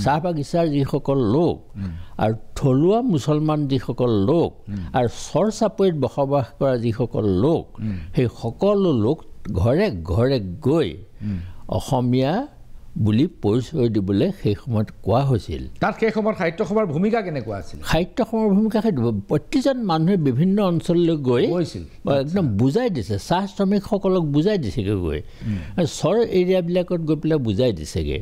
[SPEAKER 2] চাহ বাগিচাৰ যিসকল লোক আৰু থলুৱা মুছলমান যিসকল লোক আৰু চৰ চাপৰিত বসবাস কৰা যিসকল লোক, সেই সকলো লোক ঘৰে ঘৰে গৈ অসমীয়া বুলি পৰিচয় দিবলৈ সেই সময়ত কোৱা হৈছিল।
[SPEAKER 1] তাত সেই সময়ত সাহিত্য সভাৰ ভূমিকা কেনেকুৱা আছিল?
[SPEAKER 2] সাহিত্য সভাৰ ভূমিকা প্ৰতিজন মানুহে বিভিন্ন অঞ্চললৈ গৈ একদম বুজাই দিছে, চাহ শ্ৰমিকসকলক বুজাই দিছেগৈ গৈ, চৰ এৰিয়াবিলাকত গৈ পেলাই বুজাই দিছেগৈ।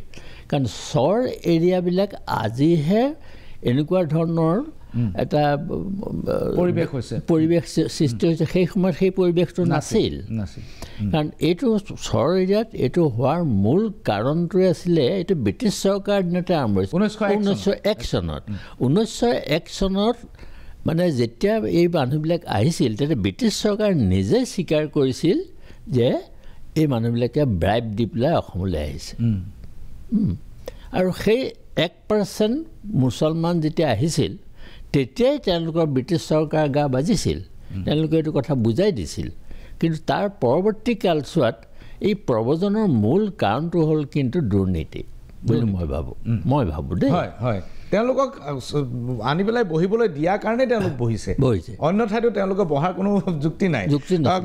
[SPEAKER 2] কাৰণ চৰ এৰিয়াবিলাক আজিহে এনেকুৱা ধৰণৰ এটা পৰিৱেশ সৃষ্টি হৈছে, সেই সময়ত সেই পৰিৱেশটো নাছিল। কাৰণ এইটো চৰ এৰিয়াত এইটো হোৱাৰ মূল কাৰণটোৱে আছিলে, এইটো ব্ৰিটিছ চৰকাৰ দিনতে আৰম্ভ হৈছিল 1901 চনত। 1901 চনত মানে যেতিয়া এই মানুহবিলাক আহিছিল, তেতিয়া ব্ৰিটিছ চৰকাৰ নিজে স্বীকাৰ কৰিছিল যে এই মানুহবিলাকে ব্ৰাইব দি পেলাই অসমলৈ আহিছে। আৰু সেই 1% মুছলমান যেতিয়া আহিছিল, তেতিয়াই তেওঁলোকৰ ব্ৰিটিছ চৰকাৰ গা বাজিছিল, তেওঁলোকে এইটো কথা বুজাই দিছিল। কিন্তু তাৰ পৰৱৰ্তী কালছোৱাত এই প্ৰব্ৰজনৰ মূল কাৰণটো হ'ল কিন্তু দুৰ্নীতি বুলি মই ভাবোঁ দেই।
[SPEAKER 1] তেওঁলোকক আনি পেলাই বহিবলৈ দিয়াৰ কাৰণে তেওঁলোক বহিছে, অন্য ঠাইতো তেওঁলোকে বহাৰ কোনো যুক্তি নাই।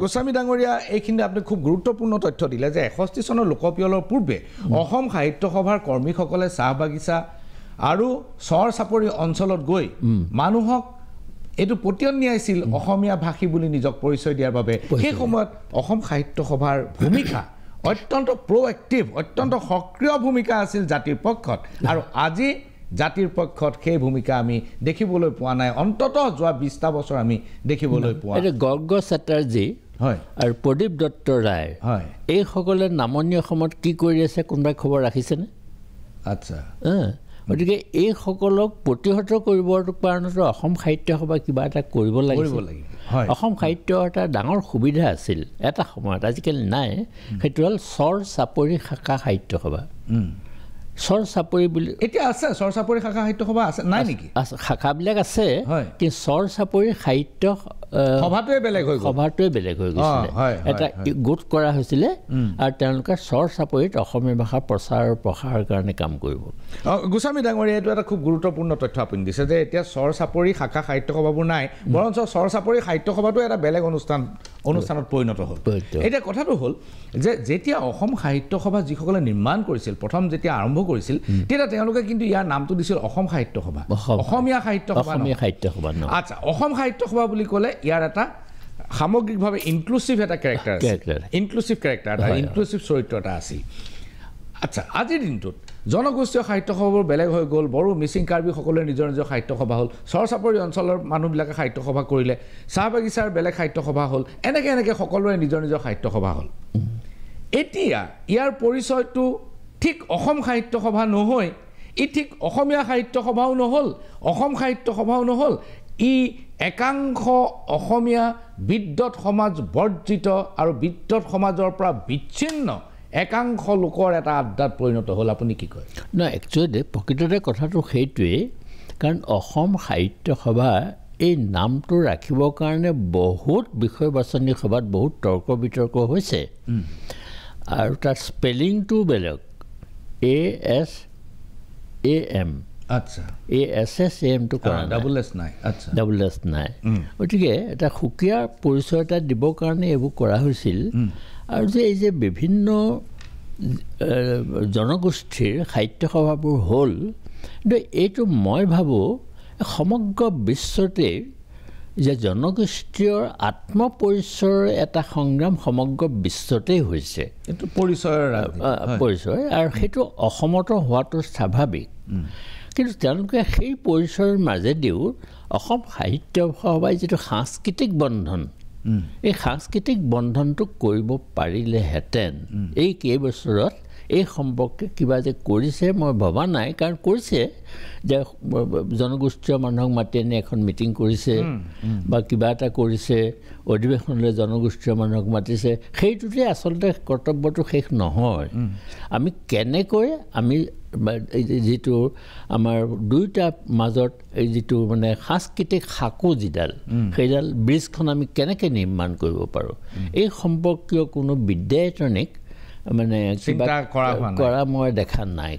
[SPEAKER 1] গোস্বামী ডাঙৰীয়া, এইখিনি আপুনি খুব গুৰুত্বপূৰ্ণ তথ্য দিলে যে 61 চনৰ লোকপিয়লৰ পূৰ্বে অসম সাহিত্য সভাৰ কৰ্মীসকলে চাহ বাগিচা আৰু চৰ চাপৰি অঞ্চলত গৈ মানুহক এইটো পতিয়ন নিয়াইছিল অসমীয়া ভাষী বুলি নিজক পৰিচয় দিয়াৰ বাবে। সেই সময়ত অসম সাহিত্য সভাৰ ভূমিকা অত্যন্ত প্ৰ'এক্টিভ, অত্যন্ত সক্ৰিয় ভূমিকা আছিল জাতিৰ পক্ষত। আৰু আজি জাতিৰ পক্ষত সেই ভূমিকা আমি দেখিবলৈ পোৱা নাই, অন্ততঃ যোৱা 20টা বছৰ আমি দেখিবলৈ পোৱা।
[SPEAKER 2] গৰ্গ চেটাৰ্জী
[SPEAKER 1] হয়
[SPEAKER 2] আৰু প্ৰদীপ দত্ত ৰায়
[SPEAKER 1] হয়
[SPEAKER 2] এইসকলে নামনি অসমত কি কৰি আছে কোনোবাই খবৰ ৰাখিছেনে
[SPEAKER 1] আচ্ছা
[SPEAKER 2] গতিকে এইসকলক প্ৰতিহত কৰিবৰ কাৰণেতো অসম সাহিত্য সভা কিবা এটা কৰিব লাগিব অসম সাহিত্য এটা ডাঙৰ সুবিধা আছিল এটা সময়ত আজিকালি নাই সেইটো হ'ল চৰ চাপৰি শাখা সাহিত্য সভা চৰ চাপৰি বুলি
[SPEAKER 1] এতিয়া আছে চৰ চাপৰি শাখা সাহিত্য সভা আছে নাই নেকি
[SPEAKER 2] শাখাবিলাক আছে কিন্তু চৰ চাপৰি সাহিত্য
[SPEAKER 1] সভাটোৱে বেলেগ হৈ
[SPEAKER 2] গৈছিলে এটা গোট কৰা হৈছিলে আৰু তেওঁলোকে চৰ চাপৰিত অসমীয়া ভাষা প্ৰচাৰ আৰু প্ৰসাৰৰ কাৰণে কাম কৰিব
[SPEAKER 1] গোস্বামী ডাঙৰীয়া এইটো এটা খুব গুৰুত্বপূৰ্ণ তথ্য আপুনি দিছে যে এতিয়া চৰ চাপৰি শাখা সাহিত্য সভাবোৰ নাই বৰঞ্চ চৰ চাপৰি সাহিত্য সভাটো এটা বেলেগ অনুষ্ঠানত পৰিণত হ'ল এতিয়া কথাটো হ'ল যে যেতিয়া অসম সাহিত্য সভা যিসকলে নিৰ্মাণ কৰিছিল প্ৰথম যেতিয়া আৰম্ভ কৰিছিল তেতিয়া তেওঁলোকে কিন্তু ইয়াৰ নামটো দিছিল অসম সাহিত্য সভা অসমীয়া সাহিত্য সভা আচ্ছা অসম সাহিত্য সভা বুলি ক'লে ইয়াৰ এটা সামগ্ৰিকভাৱে ইনক্লুচিভ এটা কেৰেক্টাৰ ইনক্লুচিভ কেৰেক্টাৰ এটা ইনক্লুচিভ চৰিত্ৰ এটা আছিল আচ্ছা আজিৰ দিনটোত জনগোষ্ঠীয় সাহিত্য সভাবোৰ বেলেগ হৈ গ'ল বড়ো মিচিং কাৰ্বি সকলোৰে নিজৰ নিজৰ সাহিত্য সভা হ'ল চৰ চাপৰি অঞ্চলৰ মানুহবিলাকে সাহিত্য সভা কৰিলে চাহ বাগিচাৰ বেলেগ সাহিত্য সভা হ'ল এনেকৈ সকলোৰে নিজৰ নিজৰ সাহিত্য সভা হ'ল এতিয়া ইয়াৰ পৰিচয়টো ঠিক অসম সাহিত্য সভা নহয় ই ঠিক অসমীয়া সাহিত্য সভাও নহ'ল অসম সাহিত্য সভাও নহ'ল ই একাংশ অসমীয়া বিদ্বৎ সমাজ বৰ্জিত আৰু বিদ্বৎ সমাজৰ পৰা বিচ্ছিন্ন একাংশ লোকৰ এটা আড্ডাত পৰিণত হ'ল আপুনি কি কয়
[SPEAKER 2] নহয় একচুৱেলি প্ৰকৃততে কথাটো সেইটোৱেই কাৰণ অসম সাহিত্য সভা এই নামটো ৰাখিবৰ কাৰণে বহুত বিষয় বাছনি সভাত বহুত তৰ্ক বিতৰ্ক হৈছে আৰু তাৰ স্পেলিংটো বেলেগ ASAM
[SPEAKER 1] আচ্ছা
[SPEAKER 2] ASSAMটো কৰা ডাবল এছ নাই গতিকে এটা সুকীয়া পৰিচয় এটা দিবৰ কাৰণে এইবোৰ কৰা হৈছিল আৰু যে এই যে বিভিন্ন জনগোষ্ঠীৰ সাহিত্য সভাবোৰ হ'ল কিন্তু এইটো মই ভাবোঁ সমগ্ৰ বিশ্বতে যে জনগোষ্ঠীয় আত্মপৰিচয়ৰ এটা সংগ্ৰাম সমগ্ৰ বিশ্বতেই হৈছে
[SPEAKER 1] এইটো পৰিচয়
[SPEAKER 2] আৰু সেইটো অসমতো হোৱাটো স্বাভাৱিক কিন্তু তেওঁলোকে সেই পৰিচয়ৰ মাজেদিও অসম সাহিত্য সভাই যিটো সাংস্কৃতিক বন্ধন এই সাংস্কৃতিক বন্ধনটো কৰিব পাৰিলেহেঁতেন এই কেইবছৰত এই সম্পৰ্কে কিবা যে কৰিছে মই ভবা নাই কাৰণ কৰিছে যে জনগোষ্ঠীয় মানুহক মাতি আনি এখন মিটিং কৰিছে বা কিবা এটা কৰিছে অধিৱেশনলৈ জনগোষ্ঠীয় মানুহক মাতিছে সেইটোতে আচলতে কৰ্তব্যটো শেষ নহয় আমি কেনেকৈ আমি যিটো আমাৰ দুয়োটা মাজত এই যিটো মানে সাংস্কৃতিক সাঁকো যিডাল সেইডাল ব্ৰিজখন আমি কেনেকৈ নিৰ্মাণ কৰিব পাৰোঁ এই সম্পৰ্কীয় কোনো বিদ্যায়তনিক মানে কিবা কৰা মই দেখা নাই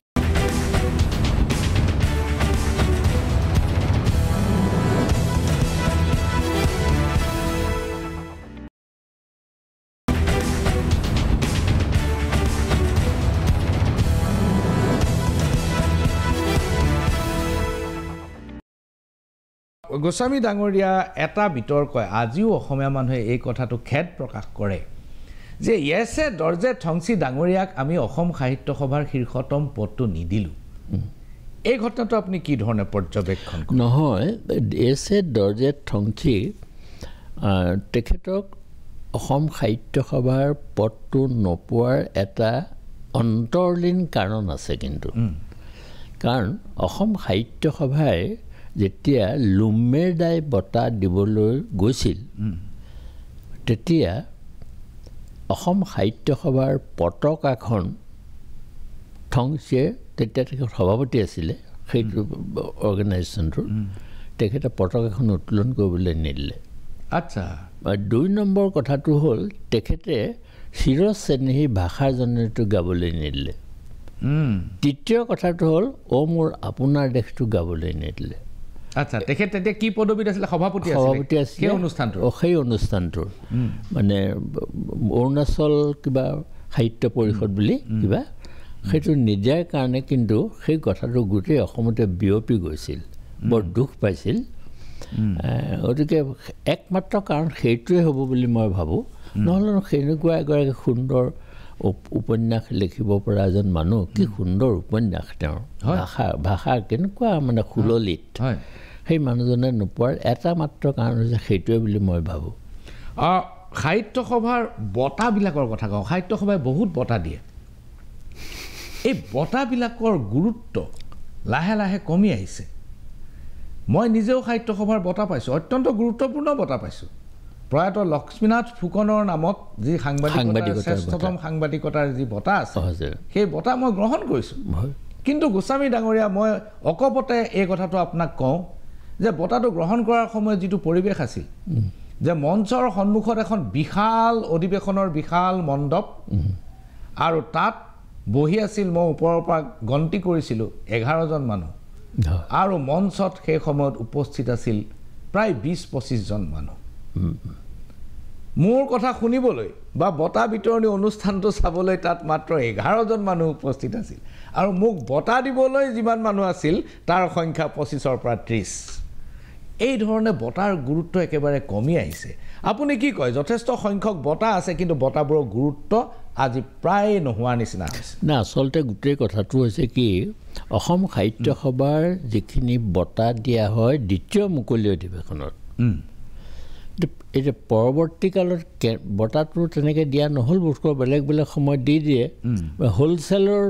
[SPEAKER 1] গোস্বামী ডাঙৰীয়া এটা বিতৰ্কই আজিও অসমীয়া মানুহে এই কথাটো খেদ প্ৰকাশ কৰে যে য়েছে দৰ্জে ঠংচি ডাঙৰীয়াক আমি অসম সাহিত্য সভাৰ শীৰ্ষতম পদটো নিদিলোঁ এই ঘটনাটো আপুনি কি ধৰণে পৰ্যবেক্ষণ
[SPEAKER 2] নহয় য়েছে দৰ্জে ঠংচি তেখেতক অসম সাহিত্য সভাৰ পদটো নোপোৱাৰ এটা অন্তৰ্লীন কাৰণ আছে কিন্তু কাৰণ অসম সাহিত্য সভাই যেতিয়া লুমেৰদাই বঁটা দিবলৈ গৈছিল তেতিয়া অসম সাহিত্য সভাৰ পতাকাখন ঠংচিয়ে তেতিয়া তেখেত সভাপতি আছিলে সেইটো অৰ্গেনাইজেশ্যনটোৰ তেখেতে পতাকাখন উত্তোলন কৰিবলৈ নিদিলে
[SPEAKER 1] আচ্ছা
[SPEAKER 2] 2 নম্বৰ কথাটো হ'ল তেখেতে চিৰচেনেহী ভাষাৰ জননীটো গাবলৈ নিদিলে তৃতীয় কথাটো হ'ল মোৰ আপোনাৰ দেশটো গাবলৈ নিদিলে
[SPEAKER 1] আচ্ছা তেখেত তেতিয়া কি পদবীত আছিলে সভাপতি আছিলে
[SPEAKER 2] সেই অনুষ্ঠানটোৰ মানে অৰুণাচল কিবা সাহিত্য পৰিষদ বুলি কিবা সেইটো নিদিয়াৰ কাৰণে কিন্তু সেই কথাটো গোটেই অসমতে বিয়পি গৈছিল বৰ দুখ পাইছিল গতিকে একমাত্ৰ কাৰণ সেইটোৱে হ'ব বুলি মই ভাবোঁ নহ'লে সেনেকুৱা এগৰাকী সুন্দৰ উপন্যাস লিখিব পৰা এজন মানুহ কি সুন্দৰ উপন্যাস তেওঁৰ ভাষা কেনেকুৱা মানে সুললিত সেই মানুহজনে নোপোৱাৰ এটা মাত্ৰ কাৰণ হৈছে সেইটোৱে বুলি মই ভাবোঁ
[SPEAKER 1] সাহিত্য সভাৰ বঁটাবিলাকৰ কথা কওঁ সাহিত্য সভাই বহুত বঁটা দিয়ে এই বঁটাবিলাকৰ গুৰুত্ব লাহে লাহে কমি আহিছে মই নিজেও সাহিত্য সভাৰ বঁটা পাইছোঁ অত্যন্ত গুৰুত্বপূৰ্ণ বঁটা পাইছোঁ প্ৰয়াত লক্ষ্মীনাথ ফুকনৰ নামত যি সাংবাদিকতাৰ শ্ৰেষ্ঠতম সাংবাদিকতাৰ যি বঁটা আছে সেই বঁটা মই গ্ৰহণ কৰিছোঁ কিন্তু গোস্বামী ডাঙৰীয়া মই অকপতে এই কথাটো আপোনাক কওঁ যে বঁটাটো গ্ৰহণ কৰাৰ সময়ত যিটো পৰিৱেশ আছিল যে মঞ্চৰ সন্মুখত এখন বিশাল অধিৱেশনৰ বিশাল মণ্ডপ আৰু তাত বহি আছিল মই ওপৰৰ পৰা গন্তি কৰিছিলোঁ 11জন মানুহ আৰু মঞ্চত সেই সময়ত উপস্থিত আছিল প্ৰায় 20-25 জন মানুহ মোৰ কথা শুনিবলৈ বা বঁটা বিতৰণী অনুষ্ঠানটো চাবলৈ তাত মাত্ৰ 11জন মানুহ উপস্থিত আছিল আৰু মোক বঁটা দিবলৈ যিমান মানুহ আছিল তাৰ সংখ্যা 25ৰ পৰা 30 এই ধৰণে বঁটাৰ গুৰুত্ব একেবাৰে কমি আহিছে আপুনি কি কয় যথেষ্ট সংখ্যক বঁটা আছে কিন্তু বঁটাবোৰৰ গুৰুত্ব আজি প্ৰায় নোহোৱাৰ নিচিনা হৈছে
[SPEAKER 2] না আচলতে গোটেই কথাটো হৈছে কি অসম সাহিত্য সভাৰ যিখিনি বঁটা দিয়া হয় দ্বিতীয় মুকলি অধিৱেশনত এতিয়া পৰৱৰ্তী কালত বঁটাটো তেনেকৈ দিয়া নহ'ল বোধকৰোঁ বেলেগ বেলেগ সময়ত দি দিয়ে হোলচেলৰ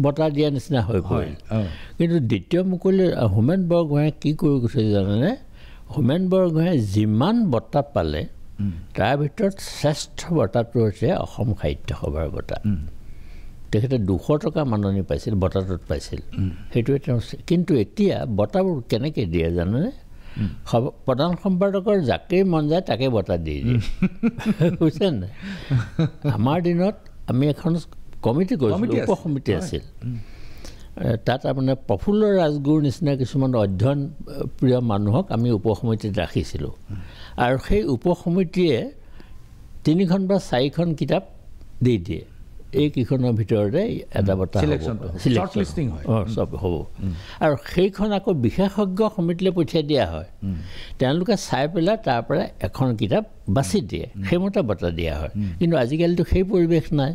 [SPEAKER 2] বঁটা দিয়া নিচিনা হৈ পৰিল কিন্তু দ্বিতীয় মুকলি হোমেন বৰগোহাঁয়ে কি কৰি গৈছে জানেনে হোমেন বৰগোহাঁয়ে যিমান বঁটা পালে তাৰ ভিতৰত শ্ৰেষ্ঠ বঁটাটো হৈছে অসম সাহিত্য সভাৰ বঁটা তেখেতে 200 টকা মাননি পাইছিল বঁটাটোত পাইছিল সেইটোৱে তেওঁ কিন্তু এতিয়া বঁটাবোৰ কেনেকৈ দিয়ে জানেনে প্ৰধান সম্পাদকৰ যাকেই মন যায় তাকে বঁটা দি দিয়ে বুজিছে নাই আমাৰ দিনত আমি এখন কমিটি কৰিছিলোঁ উপসমিতি আছিল তাত মানে প্ৰফুল্ল ৰাজগুৰুৰ নিচিনা কিছুমান অধ্যয়ন প্ৰিয় মানুহক আমি উপসমিতিত ৰাখিছিলোঁ আৰু সেই উপসমিতিয়ে 3খন বা 4খন কিতাপ দি দিয়ে এই কেইখনৰ ভিতৰতে এটা বঁটা
[SPEAKER 1] লিষ্টিং হয়
[SPEAKER 2] চব হ'ব আৰু সেইখন আকৌ বিশেষজ্ঞ সমিতিলৈ পঠিয়াই দিয়া হয় তেওঁলোকে চাই পেলাই তাৰ পৰা এখন কিতাপ বাছি দিয়ে সেইমতে বঁটা দিয়া হয় কিন্তু আজিকালিতো সেই পৰিৱেশ নাই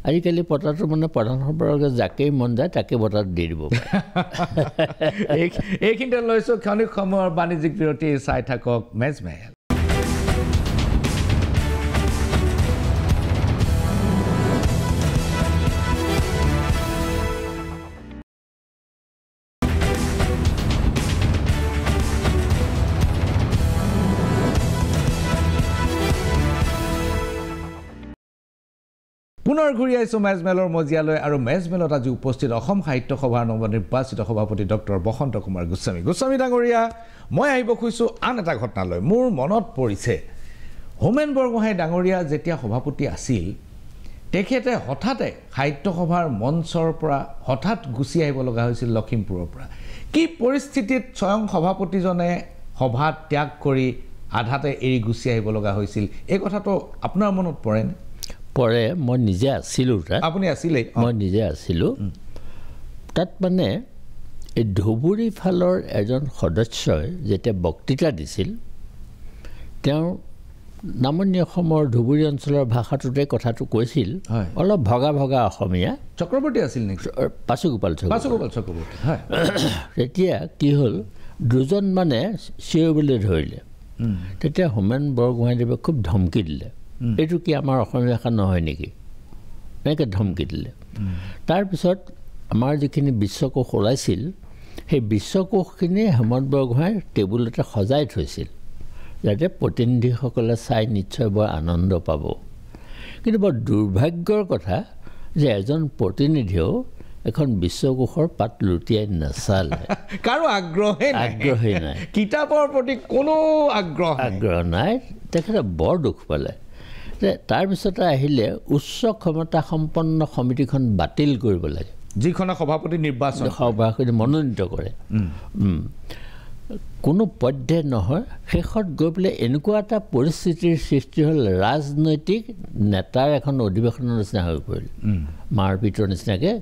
[SPEAKER 2] আজিকালি বঁটাটো মানে প্ৰধান সম্পাদকে যাকেই মন যায় তাকে বঁটাটো দি দিব
[SPEAKER 1] এইখিনিতে লৈছোঁ ক্ষণিক সময়ৰ বাণিজ্যিক বিৰতি চাই থাকক মেজমেল পুনৰ ঘূৰি আহিছোঁ মেজমেলৰ মজিয়ালৈ আৰু মেজমেলত আজি উপস্থিত অসম সাহিত্য সভাৰ নৱনিৰ্বাচিত সভাপতি ডক্টৰ বসন্ত কুমাৰ গোস্বামী গোস্বামী ডাঙৰীয়া মই আহিব খুজিছোঁ আন এটা ঘটনালৈ মোৰ মনত পৰিছে হোমেন বৰগোহাঁই ডাঙৰীয়া যেতিয়া সভাপতি আছিল তেখেতে হঠাতে সাহিত্য সভাৰ মঞ্চৰ পৰা হঠাৎ গুচি আহিব লগা হৈছিল লখিমপুৰৰ পৰা কি পৰিস্থিতিত স্বয়ং সভাপতিজনে সভা ত্যাগ কৰি আধাতে এৰি গুচি আহিব লগা হৈছিল এই কথাটো আপোনাৰ মনত পৰেনে
[SPEAKER 2] পৰে মই নিজে আছিলোঁ তাত
[SPEAKER 1] আপুনি আছিলে
[SPEAKER 2] মই নিজে আছিলোঁ তাত মানে এই ধুবুৰী ফালৰ এজন সদস্যই যেতিয়া বক্তৃতা দিছিল তেওঁ নামনি অসমৰ ধুবুৰী অঞ্চলৰ ভাষাটোতে কথাটো কৈছিল অলপ ভগা ভগা অসমীয়া
[SPEAKER 1] চক্ৰৱৰ্তী আছিল নেকি
[SPEAKER 2] পাচুগোপাল
[SPEAKER 1] চক্ৰৱৰ্তী হয়
[SPEAKER 2] তেতিয়া কি হ'ল দুজন মানে চিঞৰিবলৈ ধৰিলে তেতিয়া হোমেন বৰগোহাঁইদেৱে খুব ধমকি দিলে এইটো কি আমাৰ অসমীয়া ভাষা নহয় নেকি এনেকৈ ধমকি দিলে তাৰপিছত আমাৰ যিখিনি বিশ্বকোষ ওলাইছিল সেই বিশ্বকোষখিনি হোমেন বৰগোহাঁই টেবুলতে সজাই থৈছিল যাতে প্ৰতিনিধিসকলে চাই নিশ্চয় বৰ আনন্দ পাব কিন্তু বৰ দুৰ্ভাগ্যৰ কথা যে এজন প্ৰতিনিধিয়েও এখন বিশ্বকোষৰ পাত লুটিয়াই নাচালে
[SPEAKER 1] কাৰো আগ্ৰহেই নাই কিতাপৰ প্ৰতি কোনো আগ্ৰহ
[SPEAKER 2] নাই তেখেতে বৰ দুখ পালে তাৰপিছতে আহিলে উচ্চ ক্ষমতা সম্পন্ন সমিতিখন বাতিল কৰিব লাগে
[SPEAKER 1] যিখনে সভাপতি নিৰ্বাচন
[SPEAKER 2] সভাপতি মনোনীত কৰে কোনো পধ্যে নহয় শেষত গৈ পেলাই এনেকুৱা এটা পৰিস্থিতিৰ সৃষ্টি হ'ল ৰাজনৈতিক নেতাৰ এখন অধিৱেশনৰ নিচিনা হৈ পৰিল মাৰপিটৰ নিচিনাকৈ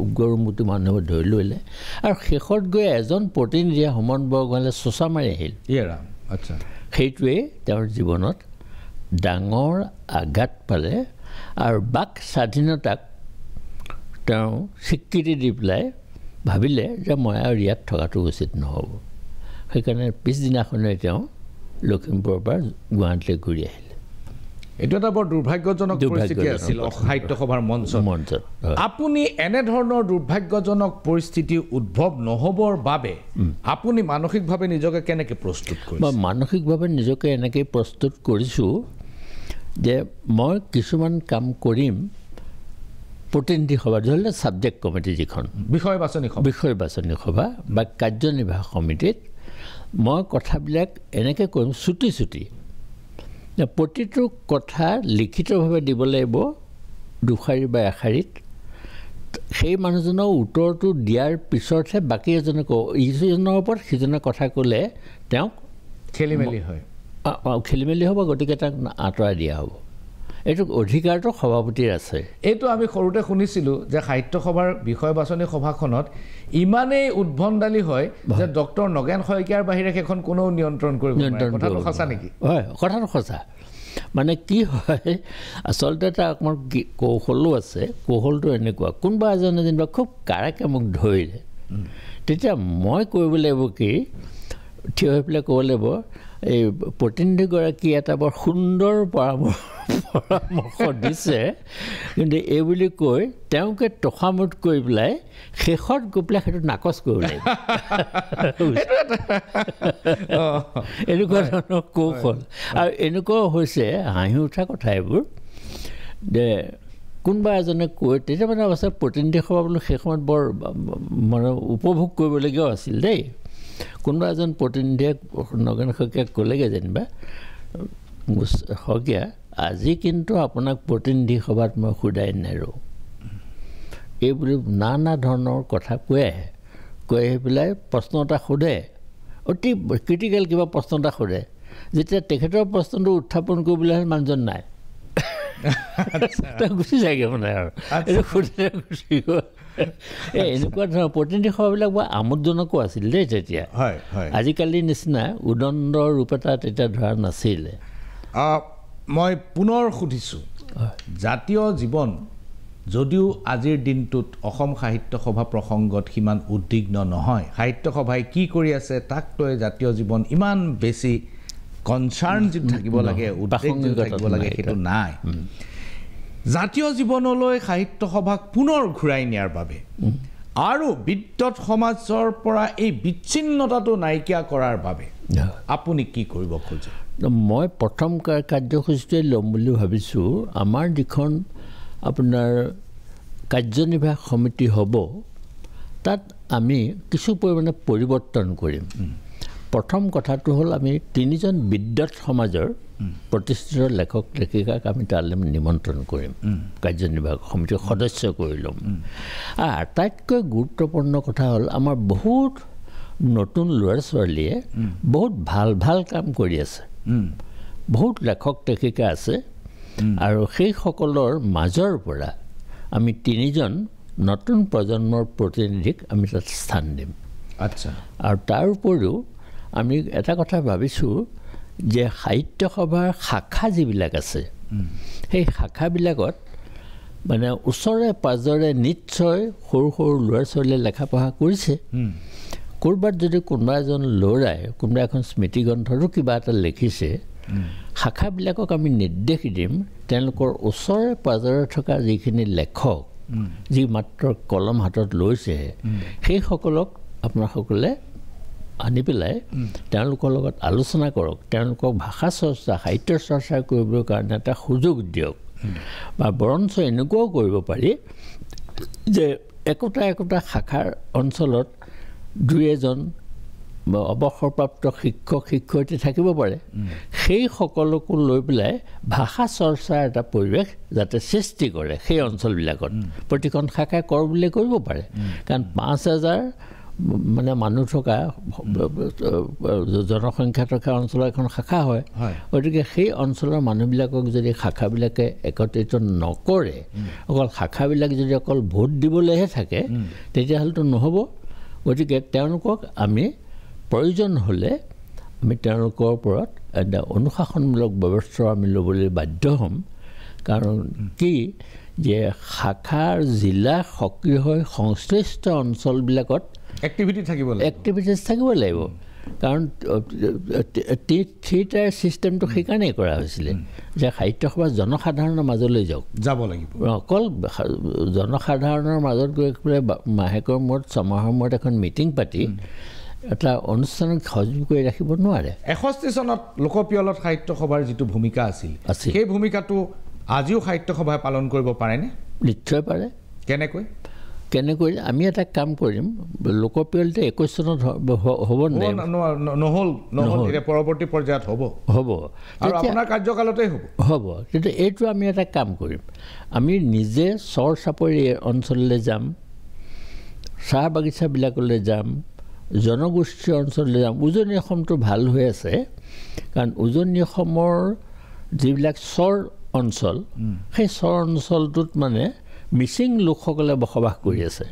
[SPEAKER 2] উগ্ৰমূৰ্তি মানুহবোৰ ধৰি লৈলে আৰু শেষত গৈ এজন প্ৰতিনিধিয়ে হোমেন বৰগোহাঁইলৈ চোচা মাৰি আহিল
[SPEAKER 1] আচ্ছা
[SPEAKER 2] সেইটোৱেই তেওঁৰ জীৱনত ডাঙৰ আঘাত পালে আৰু বাক স্বাধীনতাক তেওঁ স্বীকৃতি দি পেলাই ভাবিলে যে মই আৰু ইয়াত থকাটো উচিত নহ'ব সেইকাৰণে পিছদিনাখনে তেওঁ লখিমপুৰৰ পৰা গুৱাহাটীলৈ ঘূৰি আহিলে
[SPEAKER 1] এইটো এটা বৰ দুৰ্ভাগ্যজনক পৰিস্থিতি আছিল সাহিত্য সভাৰ মঞ্চত আপুনি এনে ধৰণৰ দুৰ্ভাগ্যজনক পৰিস্থিতি উদ্ভৱ নহবৰ বাবে আপুনি মানসিকভাৱে নিজকে কেনেকৈ প্ৰস্তুত কৰিছে
[SPEAKER 2] মই মানসিকভাৱে নিজকে এনেকৈ প্ৰস্তুত কৰিছোঁ যে মই কিছুমান কাম কৰিম প্ৰতিনিধি সভা ধৰি লওক ছাবজেক্ট কমিটি যিখন
[SPEAKER 1] বিষয় বাছনি সভা
[SPEAKER 2] বা কাৰ্যনিৰ্বাহক সমিতিত মই কথাবিলাক এনেকৈ কৰিম চুটি প্ৰতিটো কথা লিখিতভাৱে দিব লাগিব দুশাৰী বা এশাৰীত সেই মানুহজনৰ উত্তৰটো দিয়াৰ পিছতহে বাকী এজনে কওঁ ইজনৰ ওপৰত সিজনে কথা ক'লে তেওঁক খেলিমেলি হ'ব গতিকে তাক আঁতৰাই দিয়া হ'ব এইটো অধিকাৰটো সভাপতিৰ আছে
[SPEAKER 1] এইটো আমি সৰুতে শুনিছিলোঁ যে সাহিত্য সভাৰ বিষয় বাছনি সভাখনত ইমানেই উদ্ভণ্ডালি হয় যে ডক্টৰ নগেন শইকীয়াৰ বাহিৰে সেইখন কোনেও নিয়ন্ত্ৰণ কৰিব নোৱাৰে কথাটো সঁচা নেকি
[SPEAKER 2] হয় কথাটো সঁচা মানে কি হয় আচলতে এটা অকণমান কৌশলো আছে কৌশলটো এনেকুৱা কোনোবা এজনে যেনিবা খুব কাৰাকৈ মোক ধৰিলে তেতিয়া মই কৰিব লাগিব কি থিয় হৈ পেলাই ক'ব লাগিব এই প্ৰতিনিধিগৰাকী এটা বৰ সুন্দৰ পৰামৰ্শ দিছে কিন্তু এই বুলি কৈ তেওঁকে তোষামোদ কৰি পেলাই শেষত গৈ পেলাই সেইটো নাকচ কৰিব লাগিব এনেকুৱা ধৰণৰ কৌশল আৰু এনেকুৱাও হৈছে হাঁহি উঠা কথা এইবোৰ যে কোনোবা এজনে কৈ তেতিয়া মানে অৱশ্যে প্ৰতিনিধি সভা বোলো সেই সময়ত বৰ মানে উপভোগ কৰিবলগীয়াও আছিল দেই কোনোবা এজন প্ৰতিনিধিয়ে নগেন শইকীয়াক ক'লেগৈ যেনিবা শইকীয়া আজি কিন্তু আপোনাক প্ৰতিনিধি সভাত মই সোধাই নেৰোঁ এইবুলি নানা ধৰণৰ কথা কৈ আহি পেলাই প্ৰশ্ন এটা সোধে অতি ক্ৰিটিকেল কিবা প্ৰশ্ন এটা সোধে যেতিয়া তেখেতৰ প্ৰশ্নটো উত্থাপন কৰিবলৈ হ'লে মানুহজন নাই গুচি যায়গৈ মানে আৰু এইটো সোধে গুচি গ'ল এনেকুৱা ধৰণৰ প্ৰতিনিধি সভাবিলাক বৰ আমোদজনকো আছিল দেই তেতিয়া আজিকালিৰ নিচিনা উদণ্ড ৰূপ এটা তেতিয়া ধৰা নাছিলে
[SPEAKER 1] মই পুনৰ সুধিছোঁ জাতীয় জীৱন যদিও আজিৰ দিনটোত অসম সাহিত্য সভা প্ৰসংগত সিমান উদ্বিগ্ন নহয় সাহিত্য সভাই কি কৰি আছে তাক লৈ জাতীয় জীৱন ইমান বেছি কনচাৰ্ণ যিটো থাকিব লাগে উদ্বেগ যিটো থাকিব লাগে সেইটো নাই জাতীয় জীৱনলৈ সাহিত্য সভাক পুনৰ ঘূৰাই নিয়াৰ বাবে আৰু বিদ্যুৎ সমাজৰ পৰা এই বিচ্ছিন্নতাটো নাইকিয়া কৰাৰ বাবে আপুনি কি কৰিব খোজে
[SPEAKER 2] মই প্ৰথম কাৰ্যসূচীটোৱে ল'ম বুলি ভাবিছোঁ আমাৰ যিখন আপোনাৰ কাৰ্যনিৰ্বাহক সমিতি হ'ব তাত আমি কিছু পৰিমাণে পৰিৱৰ্তন কৰিম প্ৰথম কথাটো হ'ল আমি তিনিজন বিদ্যুৎ সমাজৰ প্ৰতিষ্ঠিত লেখক লেখিকাক আমি তালৈ নিমন্ত্ৰণ কৰিম কাৰ্যনিৰ্বাহক সমিতিৰ সদস্য কৰি ল'ম আৰু আটাইতকৈ গুৰুত্বপূৰ্ণ কথা হ'ল আমাৰ বহুত নতুন ল'ৰা ছোৱালীয়ে বহুত ভাল ভাল কাম কৰি আছে বহুত লেখক লেখিকা আছে আৰু সেইসকলৰ মাজৰ পৰা আমি তিনিজন নতুন প্ৰজন্মৰ প্ৰতিনিধিক আমি তাত স্থান দিম
[SPEAKER 1] আচ্ছা
[SPEAKER 2] আৰু তাৰ উপৰিও আমি এটা কথা ভাবিছোঁ যে সাহিত্য সভাৰ শাখা যিবিলাক আছে সেই শাখাবিলাকত মানে ওচৰে পাজৰে নিশ্চয় সৰু সৰু ল'ৰা ছোৱালীয়ে লেখা পঢ়া কৰিছে ক'ৰবাত যদি কোনোবা এজন ল'ৰাই কোনোবা এখন স্মৃতিগ্ৰন্থৰো কিবা এটা লিখিছে শাখাবিলাকক আমি নিৰ্দেশ দিম তেওঁলোকৰ ওচৰে পাজৰে থকা যিখিনি লেখক যি মাত্ৰ কলম হাতত লৈছে সেইসকলক আপোনাসকলে আনি পেলাই তেওঁলোকৰ লগত আলোচনা কৰক তেওঁলোকক ভাষা চৰ্চা সাহিত্য চৰ্চা কৰিবৰ কাৰণে এটা সুযোগ দিয়ক বা বৰঞ্চ এনেকুৱাও কৰিব পাৰি যে একোটা একোটা শাখাৰ অঞ্চলত দুই এজন অৱসৰপ্ৰাপ্ত শিক্ষক শিক্ষয়িত্ৰী থাকিব পাৰে সেই সকলকো লৈ পেলাই ভাষা চৰ্চাৰ এটা পৰিৱেশ যাতে সৃষ্টি কৰে সেই অঞ্চলবিলাকত প্ৰতিখন শাখাই কৰ বুলিয়ে কৰিব পাৰে কাৰণ ৫,০০০ মানে মানুহ থকা জনসংখ্যা থকা অঞ্চলৰ এখন শাখা হয় গতিকে সেই অঞ্চলৰ মানুহবিলাকক যদি শাখাবিলাকে একত্ৰিত নকৰে অকল শাখাবিলাক যদি অকল ভোট দিবলৈহে থাকে তেতিয়াহ'লেতো নহ'ব গতিকে তেওঁলোকক আমি প্ৰয়োজন হ'লে আমি তেওঁলোকৰ ওপৰত এটা অনুশাসনমূলক ব্যৱস্থা আমি ল'বলৈ বাধ্য হ'ম কাৰণ কি যে শাখাৰ জিলা সক্ৰিয় হৈ সংশ্লিষ্ট অঞ্চলবিলাকত
[SPEAKER 1] এক্টিভিটিজ থাকিব লাগিব
[SPEAKER 2] কাৰণ থিয়েটাৰ ছিষ্টেমটো সেইকাৰণেই কৰা হৈছিলে যে সাহিত্য সভা জনসাধাৰণৰ মাজলৈ
[SPEAKER 1] যাব লাগিব
[SPEAKER 2] অকল জনসাধাৰণৰ মাজত গৈ পেলাই মাহেকৰ মূৰত ছমাহৰ মূৰত এখন মিটিং পাতি এটা অনুষ্ঠানক সজীৱ কৰি ৰাখিব নোৱাৰে
[SPEAKER 1] 61 চনত লোকপিয়লত সাহিত্য সভাৰ যিটো ভূমিকা আছিল সেই ভূমিকাটো আজিও সাহিত্য সভাই পালন কৰিব পাৰেনে
[SPEAKER 2] নিশ্চয় পাৰে কেনেকৈ আমি এটা কাম কৰিম লোকপিয়লতে 21 চনত হ'ব
[SPEAKER 1] নহ'ল এতিয়া পৰৱৰ্তী পৰ্যায়ত হ'ব আৰু আপোনাৰ কাৰ্যকালতেই
[SPEAKER 2] হ'ব কিন্তু এইটো আমি এটা কাম কৰিম আমি নিজে চৰ চাপৰি অঞ্চললৈ যাম চাহ বাগিচাবিলাকলৈ যাম জনগোষ্ঠীয় অঞ্চললৈ যাম উজনি অসমটো ভাল হৈ আছে কাৰণ উজনি অসমৰ যিবিলাক চৰ অঞ্চল সেই চৰ অঞ্চলটোত মানে মিচিং লোকসকলে বসবাস কৰি আছে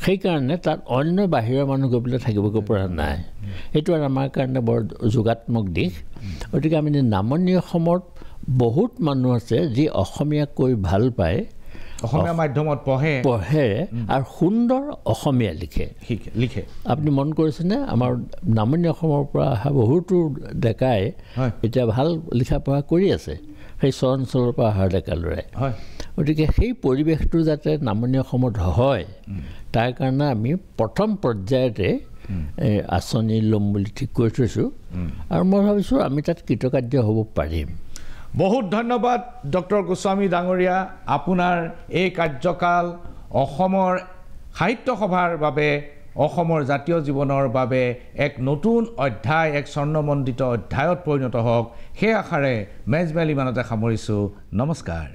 [SPEAKER 2] সেইকাৰণে তাত অন্য বাহিৰৰ মানুহ গৈ পেলাই থাকিবগৈ পৰা নাই এইটো আৰু আমাৰ কাৰণে বৰ যোগাত্মক দিশ গতিকে আমি নামনি অসমত বহুত মানুহ আছে যি অসমীয়া কৈ ভাল পায়
[SPEAKER 1] অসমীয়া মাধ্যমত
[SPEAKER 2] পঢ়ে আৰু সুন্দৰ অসমীয়া লিখে আপুনি মন কৰিছেনে আমাৰ নামনি অসমৰ পৰা অহা বহুতো ডেকাই এতিয়া ভাল লিখা পঢ়া কৰি আছে সেই চৰ অঞ্চলৰ পৰা অহা ডেকা ল'ৰাই গতিকে সেই পৰিৱেশটো যাতে নামনি অসমত হয় তাৰ কাৰণে আমি প্ৰথম পৰ্যায়তে আঁচনি ল'ম বুলি ঠিক কৰি থৈছোঁ আৰু মই ভাবিছোঁ আমি তাত কৃতকাৰ্য হ'ব পাৰিম
[SPEAKER 1] বহুত ধন্যবাদ ডক্টৰ গোস্বামী ডাঙৰীয়া আপোনাৰ এই কাৰ্যকাল অসমৰ সাহিত্য সভাৰ বাবে অসমৰ জাতীয় জীৱনৰ বাবে এক নতুন অধ্যায় এক স্বৰ্ণমণ্ডিত অধ্যায়ত পৰিণত হওক সেই আশাৰে মেজমেল ইমানতে সামৰিছোঁ নমস্কাৰ